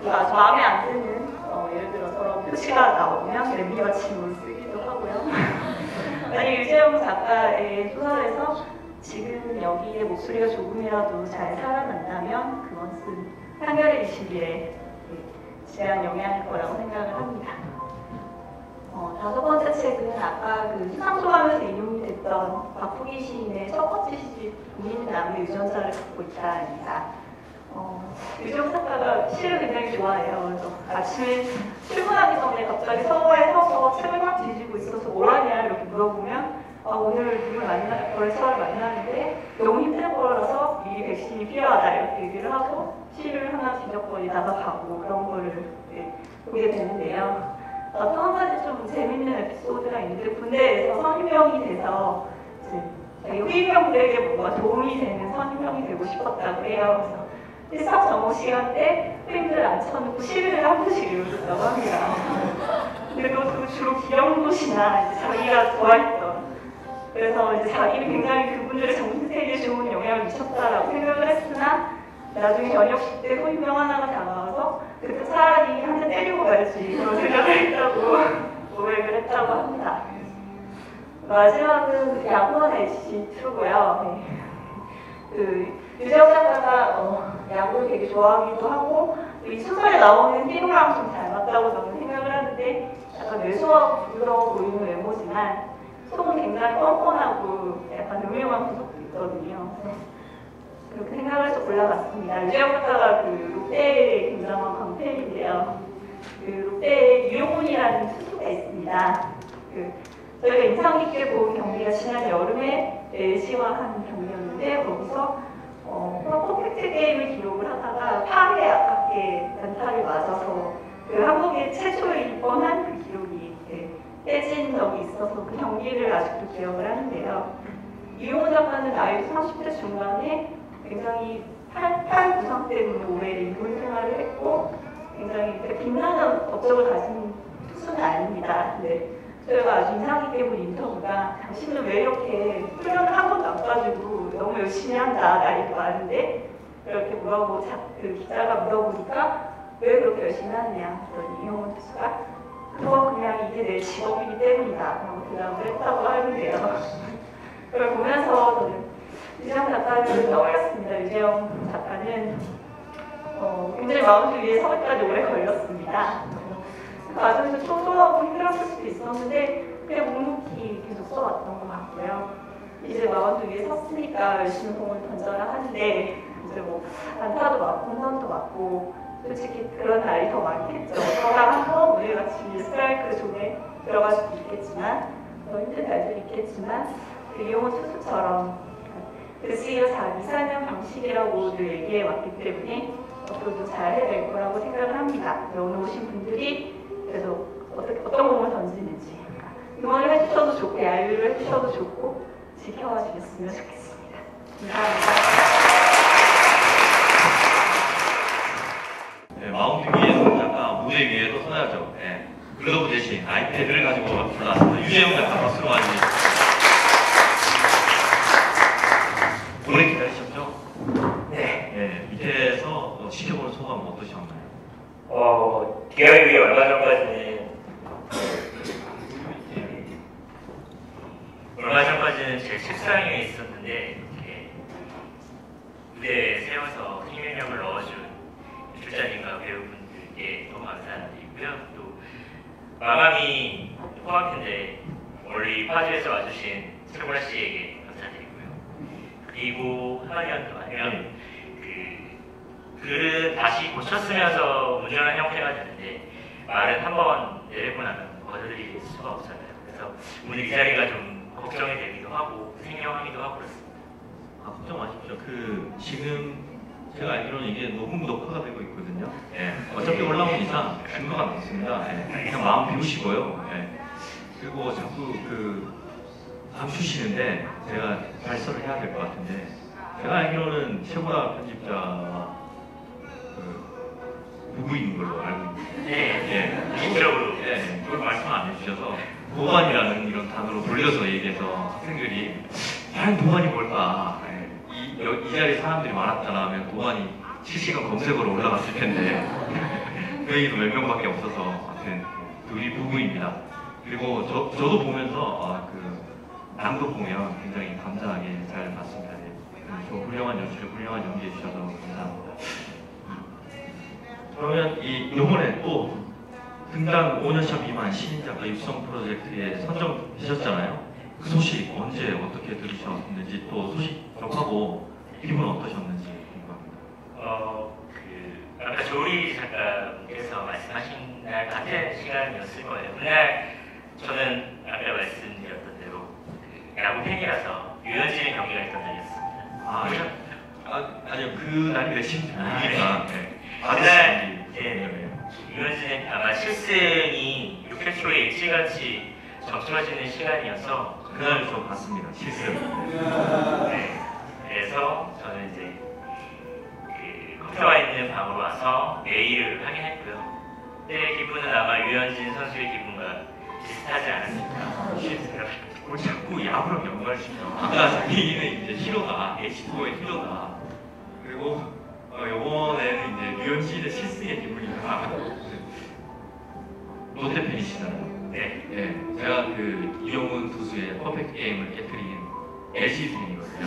Speaker 7: 아주 마음에 안 드는 예를 들어서 표시가 나오면 냄비받침으로 쓰기도 하고요. 만약 유재영 작가의 소설에서 지금 여기에 목소리가 조금이라도 잘 살아난다면 그것은 한겨울의 20일에 지대한 영향일 거라고 생각을 합니다. 다섯 번째 책은 아까 수상소감에서 인용이 됐던 박후기 시인의 첫 번째 시집 우리는 나무의 유전자를 갖고 있다입니다. 유재영 작가가 시를 굉장히 좋아해요. 그래서 아침에 출근하기 전에 갑자기 서버에 서서 책을 막 뒤지고 있어서 뭘 하냐 이렇게 물어보면 오늘 누굴 벌써를 만나는데 너무 힘든 거라서 미리 백신이 필요하다 이렇게 얘기를 하고 시를 하나 뒤적거리다가 가고 그런 거를 보게 되는데요. 또 한 가지 좀 재밌는 에피소드가 있는데 군대에서 선임병이 돼서 자기 후임병들에게 뭔가 도움이 되는 선임병이 되고 싶었다고 해요. 그래서 필사 점호 시간 때 후임들 앉혀놓고 시를 한 번씩 읽어줬다고 합니다. 근데 그것도 주로 기영도시나 이제 자기가 좋아했던 그래서 이제 자기는 굉장히 그분들의 정신세계에 좋은 영향을 미쳤다라고 생각을 했으나 나중에 저녁식 때 후임병 하나가 다가와서 그때 차라리 한 대 때리고 말지 그런 생각을 했다고 고백을 했다고 합니다. 마지막은 야구원 HG2고요. 유재영 작가가 야구를 되게 좋아하기도 하고 이 소설에 나오는 히로랑 좀 닮았다고 저는 생각을 하는데 약간 왜소하고 부드러워 보이는 외모지만 속은 굉장히 뻔뻔하고 약간 음흉한 구석도 있거든요. 그렇게 생각을 해서 골라봤습니다. 유재영 작가가 그 롯데의 굉장한 광팬인데요. 그 롯데에 유용훈이라는 투수가 있습니다. 저희가 인상 깊게 본 경기가 지난 여름에 LG와 한 경기였는데 거기서 퍼펙트 게임을 기록을 하다가 팔에 아깝게 단타를 맞아서 그 한국의 최초일 뻔한 그 기록이 깨진 적이 있어서 그 경기를 아직도 기억을 하는데요. 이용훈 작가는 나이 30대 중반에 굉장히 팔 부상 때문에 오래 2군 생활을 했고 굉장히 빛나는 업적을 가진 투수는 아닙니다. 네. 저희가 아주 인상 깊게 본 인터뷰가 당신은 왜 이렇게 훈련을 한 번도 안 빠지고 너무 열심히 한다, 나이도 많은데 이렇게 물어보고 그 기자가 물어보니까 왜 그렇게 열심히 하느냐 그랬더니 이용훈 투수가 그거 그냥 이게 내 직업이기 때문이다 라고 대답을 했다고 하는데요. 그걸 보면서 저는 유재영 작가를 떠올렸습니다. 유재영 작가는 굉장히 마운드 위에 서기까지 오래 걸렸습니다. 그 과정에서 초조하고 힘들었을 수도 있었는데 그냥 묵묵히 계속 써왔던 것 같고요. 이제 마운드 위에 섰으니까 열심히 공을 던져라 하는데 이제 뭐 안타도 맞고 홈런도 맞고 솔직히 그런 날이 더 많겠죠. 저랑 한번 오늘같이 스트라이크 존에 들어갈 수도 있겠지만 더 힘든 날도 있겠지만 그 이용훈 투수처럼 그 시기가 자기 사냥 방식이라고 늘 얘기해왔기 때문에 앞으로도 잘 해낼 거라고 생각을 합니다. 오늘 오신 분들이 그래서 어떤 공을 던지는지 응원을 해주셔도 좋고 야유를 해주셔도 좋고 지켜봐 주셨으면 좋겠습니다. 감사합니다.
Speaker 3: 네, 마운드 위에서 잠깐 무대 위에도 서야죠. 네. 글러브 대신 아이패드를 가지고 불러왔습니다. 유재영 작가 박수로 맞이해주세요. 오래 기다리셨죠? 네. 밑에서 지켜보는 소감 어떠셨나요?
Speaker 2: 기아유이 얼마 전까지는 제 책상에 있었는데 무대에 세워서 생명력을 넣어준 출자님과 배우분들께 너무 감사드리고요. 또 마감이 코앞인데 멀리 파주에서 와주신 최고라 씨에게 감사드리고요. 그리고 한마디만 더 하면 글은 다시 고쳤으면서 온전한 형태가 되는데 말은 한번 내뱉고 나면 거둬들일 수가 없잖아요. 그래서 오늘 이 자리가 좀 걱정이 되기도 하고 생경하기도 하고 그렇습니다.
Speaker 3: 걱정 마십시오. 지금 제가 알기로는 이게 녹음 녹화가 되고 있거든요. 어차피 올라온 이상 증거가 남습니다. 그냥 마음 비우시고요. 그리고 자꾸 감추시는데 제가 발설을 해야 될 것 같은데 제가 알기로는 최고라 편집자와 부부인 걸로 알고 있는데
Speaker 2: 개인적으로
Speaker 3: 그걸 말씀 안 해주셔서 도반이라는 이런 단어로 돌려서 얘기해서 학생들이 과연 도반이 뭘까 이 자리에 사람들이 많았잖아 하면 도반이 실시간 검색어로 올라갔을 텐데 그 얘기도 몇 명밖에 없어서 하여튼 둘이 부부입니다. 그리고 저도 보면서 낭독 보면 굉장히 감사하게 잘 봤습니다. 저 훌륭한 연출, 훌륭한 연기해 주셔서 감사합니다. 그러면 이번에 또 등단 5년차 미만 신인작가 육성 프로젝트에 선정되셨잖아요. 그 소식 언제 어떻게 들으셨는지 또 소식 접하고 기분 어떠셨는지 궁금합니다.
Speaker 2: 아까 조리 작가께서 말씀하신 날 같은 시간이었을 거예요. 그날 저는 아까 말씀드렸던 대로 야구 팬이라서 유현진의 경기가 있던 날이었습니다.
Speaker 3: 아니요, 그 날이 며칠인지 모르니까.
Speaker 2: 그날 유현진의 아마 실승이 6회 초에 일찌감치 적중해지는 시간이어서
Speaker 3: 그날 저 봤습니다. 실승.
Speaker 2: 그래서 저는 이제 컴퓨터가 있는 방으로 와서 메일을 확인했고요. 그때 기분은 아마 유현진 선수의 기분과 비슷하지 않았을까.
Speaker 3: 자꾸 야구랑 연관시켜. 아까 자기 얘기는 이제 히로다, H2O의 히로다. 그리고 이번에는 이제 유현진의 실승의 기분이다. 롯데 팬이시잖아요. 제가 이용훈 투수의 퍼펙트 게임을 깨뜨린 LG 팬이거든요.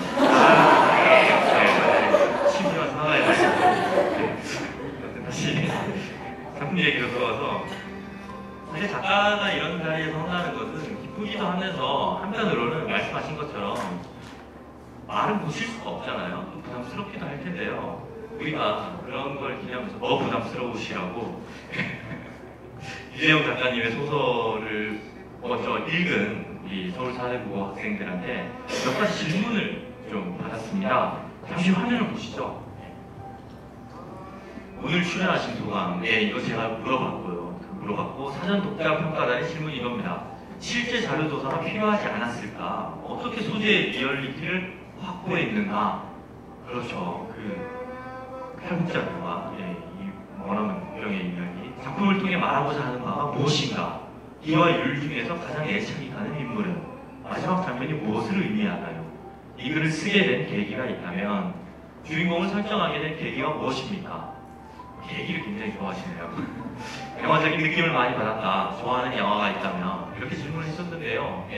Speaker 3: 10년 상하에 다시 다시 작품 얘기로 돌아와서 사실 작가가 이런 자리에서 한다는 것은 기쁘기도 하면서 한편으로는 말씀하신 것처럼 말은 보실 수가 없잖아요. 또 부담스럽기도 할 텐데요. 우리가 그런 걸 기대하면서 더 부담스러우시라고 유재영 작가님의 소설을 먼저 읽은 우리 서울사대국어 학생들한테 몇 가지 질문을 좀 받았습니다. 잠시 화면을 보시죠. 오늘 출연하신 소감, 이거 제가 물어봤고 사전 독자 평가단의 질문이 이겁니다. 실제 자료조사가 필요하지 않았을까? 어떻게 소재의 리얼리티를 확보했는가? 그렇죠. 그 탈북자들과 이 원어민 유령의 인명이 작품을 통해 말하고자 하는 바가 무엇인가? 이와 율 중에서 가장 애착이 가는 인물은 마지막 장면이 무엇을 의미하나요? 이 글을 쓰게 된 계기가 있다면 주인공을 설정하게 된 계기가 무엇입니까? 계기를 굉장히 좋아하시네요. 영화적인 느낌을 많이 받았다. 좋아하는 영화가 있다면 이렇게 질문을 했었는데요.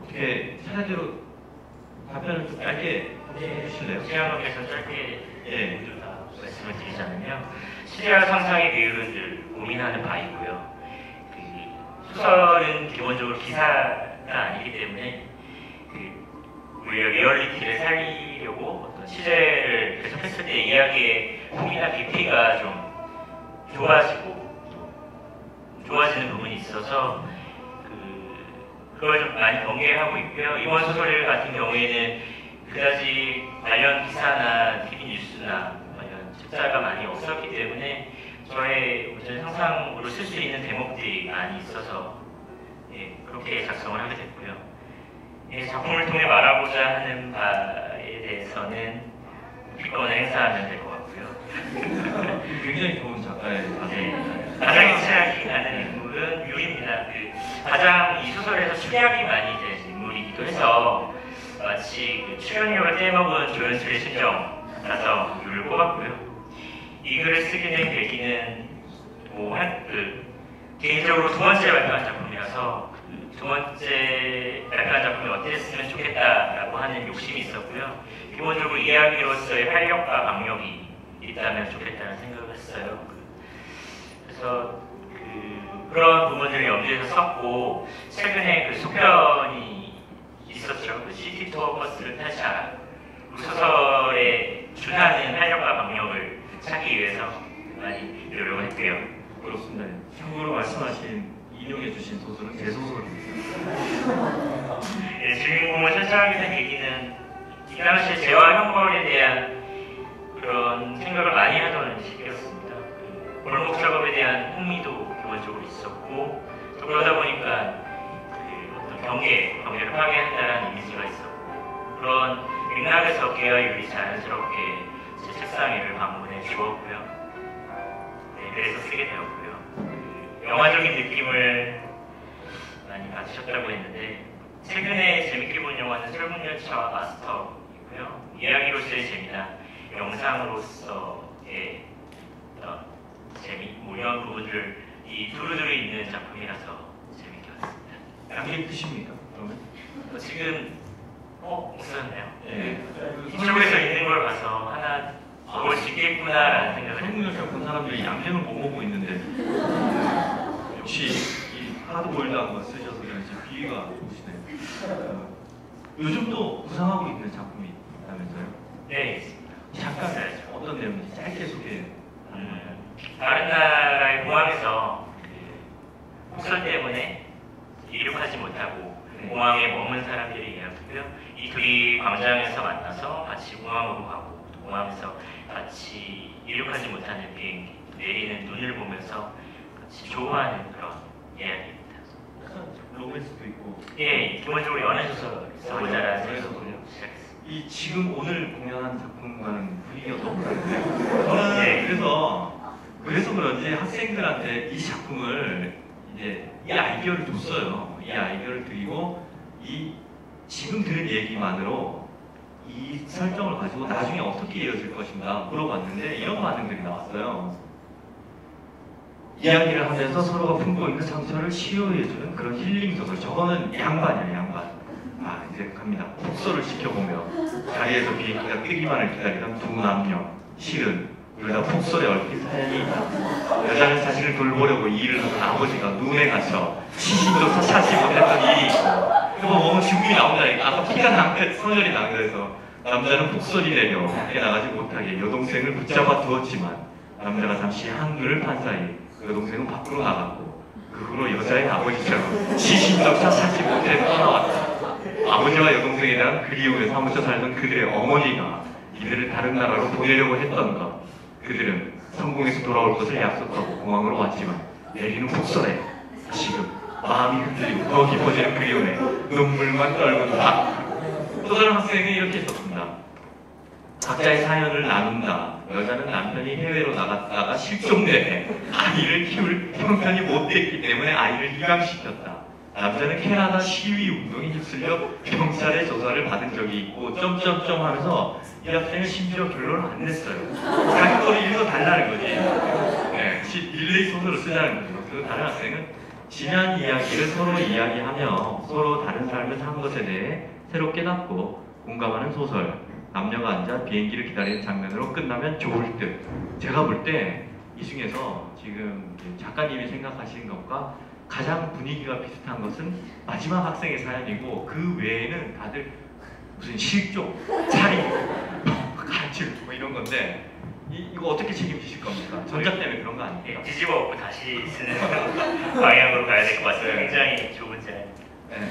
Speaker 3: 어떻게 차례대로 답변을 좀 짧게 해주실래요?
Speaker 2: 시아노께서 짧게 모두 다 말씀을 드리자면요. 시리아 상상의 비율은 늘 고민하는 바이고요. 그 소설은 기본적으로 기사가 아니기 때문에 우리가 리얼리티를 살리려고 어떤 시제를 계속했을 때 이야기의 폭이나 깊이가 좀 좋아지는 부분이 있어서 그걸 좀 많이 경계하고 있고요. 이번 소설 같은 경우에는 그다지 관련 기사나 TV 뉴스나 관련 책자가 많이 없었기 때문에 저의 어떤 상상으로 쓸 수 있는 대목들이 많이 있어서 그렇게 작성을 하게 됐고요. 작품을 통해 말하고자 하는 바에 대해서는 기권을 행사하면 될 것 같고요.
Speaker 3: 굉장히 좋은 작가의
Speaker 2: 가장 애착이 가는 인물은 율입니다. 가장 이 소설에서 축약이 많이 된 인물이기도 해서 마치 출연료를 떼먹은 조연출의 심정 따라서 율을 뽑았고요. 이 글을 쓰게 된 계기는 개인적으로 두 번째 발표한 작품이라서 두 번째 발표한 작품이 어땠으면 좋겠다라고 하는 욕심이 있었고요. 기본적으로 이야기로서의 활력과 강력이 있다면 좋겠다는 생각을 했어요. 그래서 그런 부분들을 염두에서 썼고, 최근에 그 소편이 있었죠. 그 시티 투어 버스를 타자. 소설에 준하는 활력과 강력을 찾기 위해서 많이 노력을 했고요.
Speaker 3: 그렇습니다. 참고로 말씀하신 인용해주신 소설은 제 소설입니다.
Speaker 2: 주인공을 설정하게 된 계기는 이 당시에 재화 형벌에 대한 그런 생각을 많이 하던 시기였습니다. 골목 작업에 대한 흥미도 기본적으로 있었고, 또 그러다 보니까 어떤 경계를 파괴한다는 이미지가 있었고, 그런 맥락에서 계열율이 자연스럽게 제 책상 위를 방문해 주었고요. 그래서 쓰게 되었고요. 영화적인 느낌을 많이 받으셨다고 했는데, 최근에 재밌게 본 영화는 설문열차와 마스터이고요. 이야기로서의 재미나 영상으로서의 재미, 이런 부분들 이 두루두루 있는 작품이라서 재밌게 봤습니다.
Speaker 3: 양이 크십니까? 그러면?
Speaker 2: 지금 웃었네요. 이쪽에서 있는 걸 봐서 하나 뭘 짓겠구나라는 생각을
Speaker 3: 설문열차 본 사람들이 양갱을 못 먹고 있는데 역시 이 하드보일드한 거 쓰셔서 그런지 비위가 좋으시네요. 요즘 또 구상하고 있는 작품이 있다면서요?
Speaker 2: 네, 있습니다.
Speaker 3: 잠깐 어떤 내용인지 짧게 소개해.
Speaker 2: 다른 나라의 공항에서 폭설 때문에 이륙하지 못하고 공항에 머문 사람들이 이야기고요. 이 둘이 광장에서 만나서 같이 공항으로 가고, 공항에서 같이 이륙하지 못하는 비행기 내리는 눈을 보면서 같이 좋아하는 그런 이야기입니다.
Speaker 3: 로맨스도 있고.
Speaker 2: 기본적으로 연애소설 써보자라는 생각으로 시작했습니다.
Speaker 3: 이 지금 오늘 공연한 작품과는 분위기가 너무 다른데요. 저는 그래서 그런지 학생들한테 이 작품을 이제 이 아이디어를 줬어요. 이 아이디어를 드리고 이 지금 들은 얘기만으로 이 설정을 가지고 나중에 어떻게 이어질 것인가 물어봤는데 이런 반응들이 나왔어요. 이야기를 하면서 서로가 품고 있는 상처를 치유해주는 그런 힐링 소설. 저거는 양반이야, 양반. 이제 갑니다. 폭설을 지켜보며 자리에서 비행기가 뜨기만을 기다리던 두 남녀. 실은 그러다 폭설에 얽힌 사연이 있다. 여자는 자신을 돌보려고 일을 하던 아버지가 눈에 갇혀 시신조차 찾지 못했던 일이 있고 그거 보면 죽음이 나온다니까. 아까 피가 나면 소절이 나온다 해서 남자는 폭설이 내려 밖에 나가지 못하게 여동생을 붙잡아 두었지만 남자가 잠시 한눈을 판 사이 그 여동생은 밖으로 나갔고 그 후로 여자의 아버지처럼 시신조차 찾지 못해 떠나왔다. 아버지와 여동생에 대한 그리움에 사무쳐 살던 그들의 어머니가 이들을 다른 나라로 보내려고 했던 것. 그들은 성공해서 돌아올 것을 약속하고 공항으로 왔지만 내리는 폭설에 지금 마음이 흔들리고 더 깊어지는 그리움에 눈물만 떨군다. 또 다른 학생이 이렇게 했었습니다. 각자의 사연을 나눈다. 여자는 남편이 해외로 나갔다가 실종돼 아이를 키울 형편이 못 됐기 때문에 아이를 입양시켰다. 남자는 캐나다 시위 운동에 휩쓸려 경찰의 조사를 받은 적이 있고 점점점 하면서 이 학생은 심지어 결론을 안 냈어요. 자기 거를 읽어달라는 거지. 네, 릴레이 소설을 쓰자는 거죠. 그리고 다른 학생은 지난 이야기를 서로 이야기하며 서로 다른 삶을 산 것에 대해 새로 깨닫고 공감하는 소설. 남녀가 앉아 비행기를 기다리는 장면으로 끝나면 좋을 듯. 제가 볼 때 이 중에서 지금 작가님이 생각하시는 것과 가장 분위기가 비슷한 것은 마지막 학생의 사연이고 그 외에는 다들 무슨 실종, 살인, 가출 뭐 이런 건데 이거 어떻게 책임지실 겁니까? 전작 때문에 그런 거 아니에요?
Speaker 2: 뒤집어 엎고 다시 쓰는 방향으로 가야 될 것 같아요. 굉장히 좋은 제안.
Speaker 3: 네.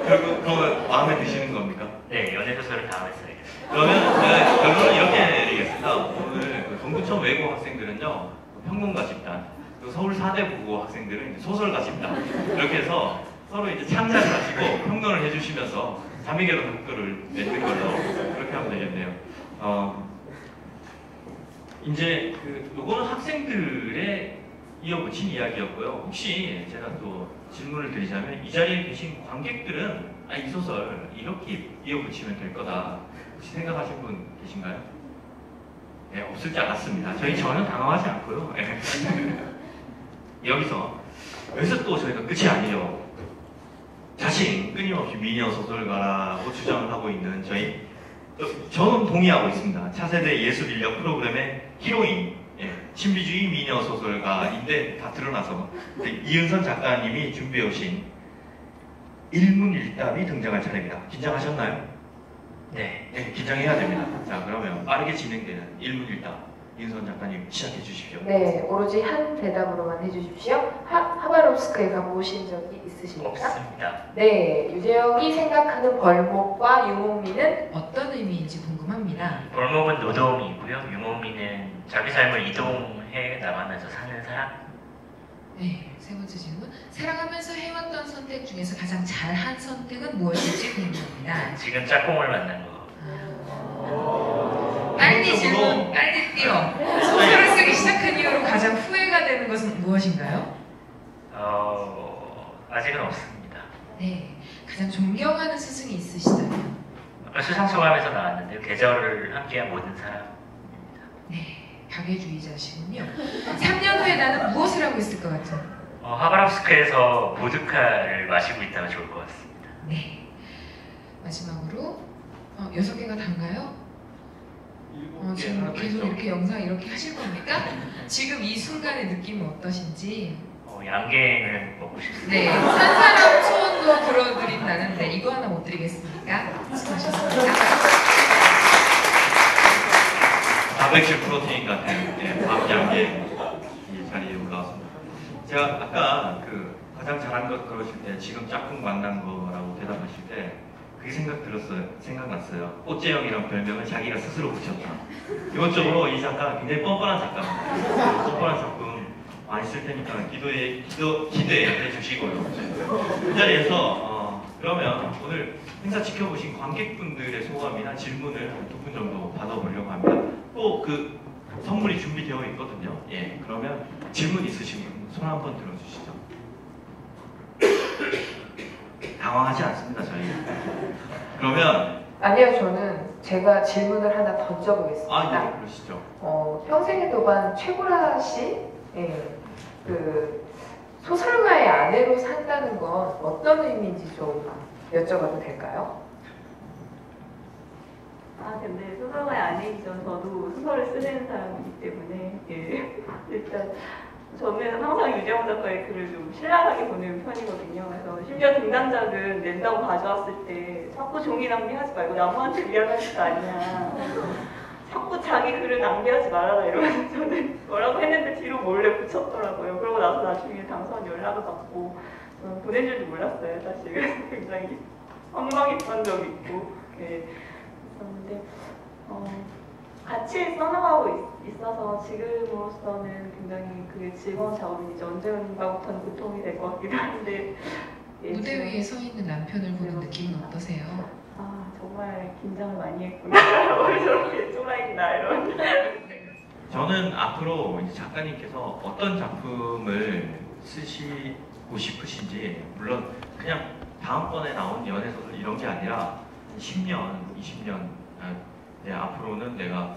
Speaker 3: 결국 그러면 마음에 드시는 겁니까?
Speaker 2: 네, 연애소설을 다음에 써야겠어요.
Speaker 3: 그러면 결론은 이렇게 내리겠습니다. 오늘 그 동두천 외고 학생들은요 평론가 집단, 그리고 서울 4대 부고 학생들은 이제 소설가 집단 이렇게 해서 서로 이제 창작을 하시고 평론을 해주시면서 자매결 학교를 맺는 걸로 그렇게 하면 되겠네요. 이제 요거는 학생들의 이어붙인 이야기였고요. 혹시 제가 또 질문을 드리자면 이 자리에 계신 관객들은 이 소설 이렇게 이어붙이면 될 거다 혹시 생각하신 분 계신가요? 네, 없을 줄 알았습니다. 저희 전혀 당황하지 않고요. 네. 여기서 또 저희가 끝이 아니죠. 자신 끊임없이 미녀 소설가라고 주장을 하고 있는 저는 동의하고 있습니다. 차세대 예술 인력 프로그램의 히로인, 신비주의 미녀 소설가인데 다 드러나서 이은선 작가님이 준비해 오신 일문일답이 등장할 차례입니다. 긴장하셨나요?
Speaker 2: 네.
Speaker 3: 네, 긴장해야 됩니다. 자, 그러면 빠르게 진행되는 일문일답 이은선 작가님 시작해 주십시오.
Speaker 8: 네, 오로지 한 대답으로만 해주십시오. 하바롭스크에 가보신 적이 있으십니까?
Speaker 2: 없습니다.
Speaker 8: 네, 유재영이 생각하는 벌목과 유목민은
Speaker 9: 어떤 의미인지 궁금합니다.
Speaker 2: 벌목은 노동이고요. 유목민은 자기 삶을 이동해 나가면서 사는 사람.
Speaker 9: 네, 세 번째 질문. 사랑하면서 해왔던 선택 중에서 가장 잘한 선택은 무엇일지 궁금합니다.
Speaker 2: 지금 짝꿍을 만난 거.
Speaker 9: 빨리 질문, 빨리 뛰어. 소설을 쓰기 시작한 이후로 가장 후회가 되는 것은 무엇인가요?
Speaker 2: 아직은 없습니다.
Speaker 9: 네, 가장 존경하는 스승이 있으시다면?
Speaker 2: 수상소감에서 나왔는데요. 계절을 함께한 모든 사람입니다.
Speaker 9: 네, 박애주의자시군요. 3년 후에 나는 무엇을 하고 있을 것 같아요?
Speaker 2: 하바롭스크에서 보드카를 마시고 있다가 좋을 것 같습니다.
Speaker 9: 네, 마지막으로 6개가 단가요? 지금 계속 이렇게 영상 이렇게 하실 겁니까? 지금 이 순간의 느낌은 어떠신지?
Speaker 2: 양갱을 먹고 싶습니다.
Speaker 9: 네, 한 사람 소원도 들어드린다는데 이거 하나 못 드리겠습니까? 수고하셨습니다.
Speaker 3: 단백질 프로테인 같은 양갱 이 자리에 올라왔습니다. 제가 아까 가장 잘한 것 그러실 때 지금 짝꿍 만난 거라고 대답하실 때 그게 생각났어요. 꽃재영이라는 별명을 자기가 스스로 붙였다. 기본적으로 이 작가 굉장히 뻔뻔한 작가입니다. 뻔뻔한 작품 많이 쓸 테니까 기대해 주시고요. 그 자리에서 그러면 오늘 행사 지켜보신 관객분들의 소감이나 질문을 한 2분 정도 받아보려고 합니다. 또 선물이 준비되어 있거든요. 예, 그러면 질문 있으신 분 손 한번 들어주시죠. 당황하지 않습니다, 저희. 그러면
Speaker 8: 아니요, 저는 제가 질문을 하나 던져보겠습니다.
Speaker 3: 네, 그러시죠.
Speaker 8: 평생의 도반 최고라 씨, 소설가의 아내로 산다는 건 어떤 의미인지 좀 여쭤봐도 될까요?
Speaker 7: 근데 소설가의 아내이죠. 저도 소설을 쓰는 사람이기 때문에 예. 일단 저는 항상 유재홍 작가의 글을 좀 신랄하게 보는 편이거든요. 그래서 심지어 등단작은 낸다고 가져왔을 때 자꾸 종이 낭비하지 말고 나무한테 미안한 짓 아니야. 자꾸 자기 글을 낭비하지 말아라 이러면서 저는 뭐라고 했는데 뒤로 몰래 붙였더라고요. 그러고 나서 나중에 당선 연락을 받고 저는 보낸 줄도 몰랐어요. 사실 그래서 굉장히 황망했던 적이 있고 예. 있었는데 같이 써나가고 있어서 지금으로서는 굉장히 그게 즐거운 작업이지 언젠가부터는 고통이 될 것 같기도 한데 예,
Speaker 9: 무대 위에 서 있는 남편을 보는 느낌은 어떠세요?
Speaker 7: 정말 긴장을 많이 했구나. 왜 저렇게 쪼라이나 이런.
Speaker 3: 저는 앞으로 이제 작가님께서 어떤 작품을 쓰시고 싶으신지, 물론 그냥 다음번에 나온 연애소설 이런 게 아니라 10년, 20년 앞으로는 내가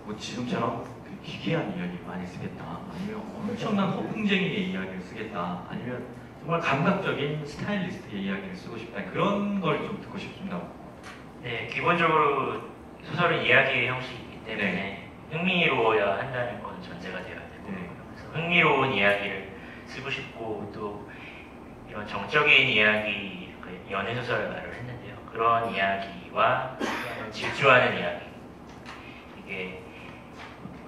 Speaker 3: 뭐 지금처럼 그 기괴한 이야기 많이 쓰겠다, 아니면 엄청난 허풍쟁이의 이야기를 쓰겠다, 아니면 정말 감각적인 스타일리스트의 이야기를 쓰고 싶다, 그런 걸 좀 듣고 싶습니다.
Speaker 2: 네, 기본적으로 소설은 이야기의 형식이기 때문에
Speaker 3: 네.
Speaker 2: 흥미로워야 한다는 건 전제가 되어야 되고
Speaker 3: 네.
Speaker 2: 그래서 흥미로운 이야기를 쓰고 싶고 또 이런 정적인 이야기, 연애소설을 말을 했는데요. 그런 이야기와 질주하는 이야기, 이게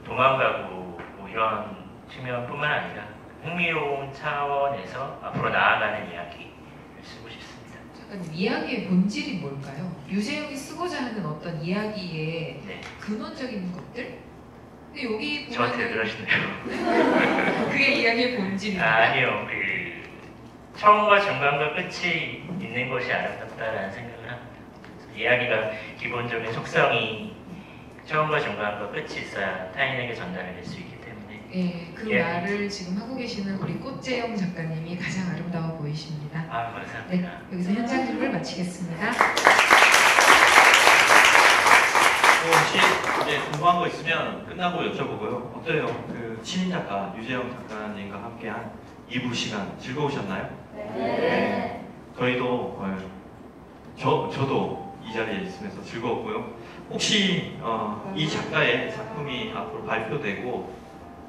Speaker 2: 도망가고 뭐 이런 측면뿐만 아니라 흥미로운 차원에서 앞으로 나아가는 이야기를 쓰고 싶습니다.
Speaker 9: 작가님, 이야기의 본질이 뭘까요? 유재용이 쓰고자 하는 어떤 이야기의
Speaker 2: 네.
Speaker 9: 근원적인 것들? 근데 여기
Speaker 2: 저한테 그러시네요.
Speaker 9: 그게 이야기의 본질인가요?
Speaker 2: 아니요. 처음과 중간과 끝이 있는 것이 아름답다라는 생각을 합니다. 이야기가 기본적인 속성이 처음과 중간과 끝이 있어야 타인에게 전달이 될 수 있기 때문에
Speaker 9: 예, 그 말을 지금 하고 계시는 우리 꽃재영 작가님이 가장 아름다워 보이십니다.
Speaker 2: 감사합니다.
Speaker 9: 네, 여기서 현장 기록을 마치겠습니다.
Speaker 3: 혹시 이제 궁금한 거 있으면 끝나고 여쭤보고요. 어때요? 그 신인 작가 유재영 작가님과 함께한 2부 시간 즐거우셨나요? 네. 저희도 저도 이 자리에 있으면서 즐거웠고요. 혹시 이 작가의 작품이 앞으로 발표되고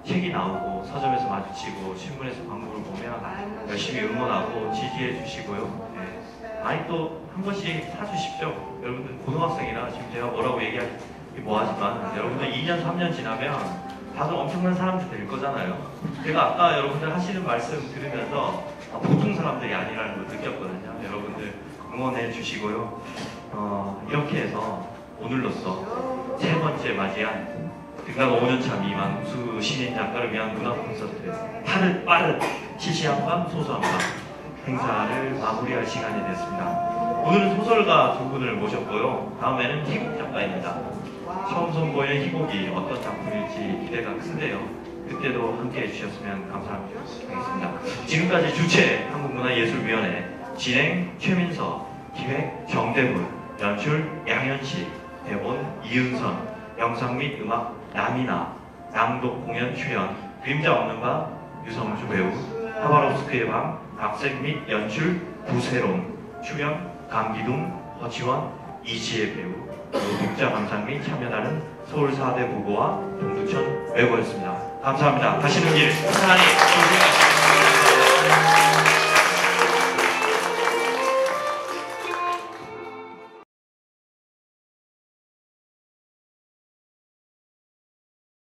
Speaker 3: 책이 나오고 서점에서 마주치고 신문에서 광고를 보면 열심히 응원하고 지지해 주시고요. 네. 많이 또 한 번씩 사주십시오. 여러분들 고등학생이라 지금 제가 뭐라고 얘기하기 뭐하지만 여러분들 2년 3년 지나면 다들 엄청난 사람들 될 거잖아요. 제가 아까 여러분들 하시는 말씀 들으면서 보통 사람들이 아니라는 걸 느꼈거든요. 여러분들 응원해 주시고요. 이렇게 해서 오늘로써 세 번째 맞이한 등단 5년차 미만 우수 신인 작가를 위한 문화 콘서트 빠른 시시한밤 소소한밤 행사를 마무리할 시간이 됐습니다. 오늘은 소설가 두 분을 모셨고요. 다음에는 희곡 작가입니다. 처음 선보이는 희곡이 어떤 작품일지 기대가 큰데요. 그때도 함께 해주셨으면 감사하겠습니다. 지금까지 주최 한국문화예술위원회, 진행 최민서, 기획 정대문, 연출 양현식, 대본 이은선, 영상 및 음악 남이나, 낭독 공연 출연 그림자 없는 밤 유성주 배우, 하바롭스크의 밤 각색 및 연출 구세롬, 출연 강기둥, 허지원, 이지혜 배우, 독자 감상 및 참여단은 서울 4대 부고와 동두천 외고였습니다. 감사합니다. 가시는 길 편안히 조심하십시오.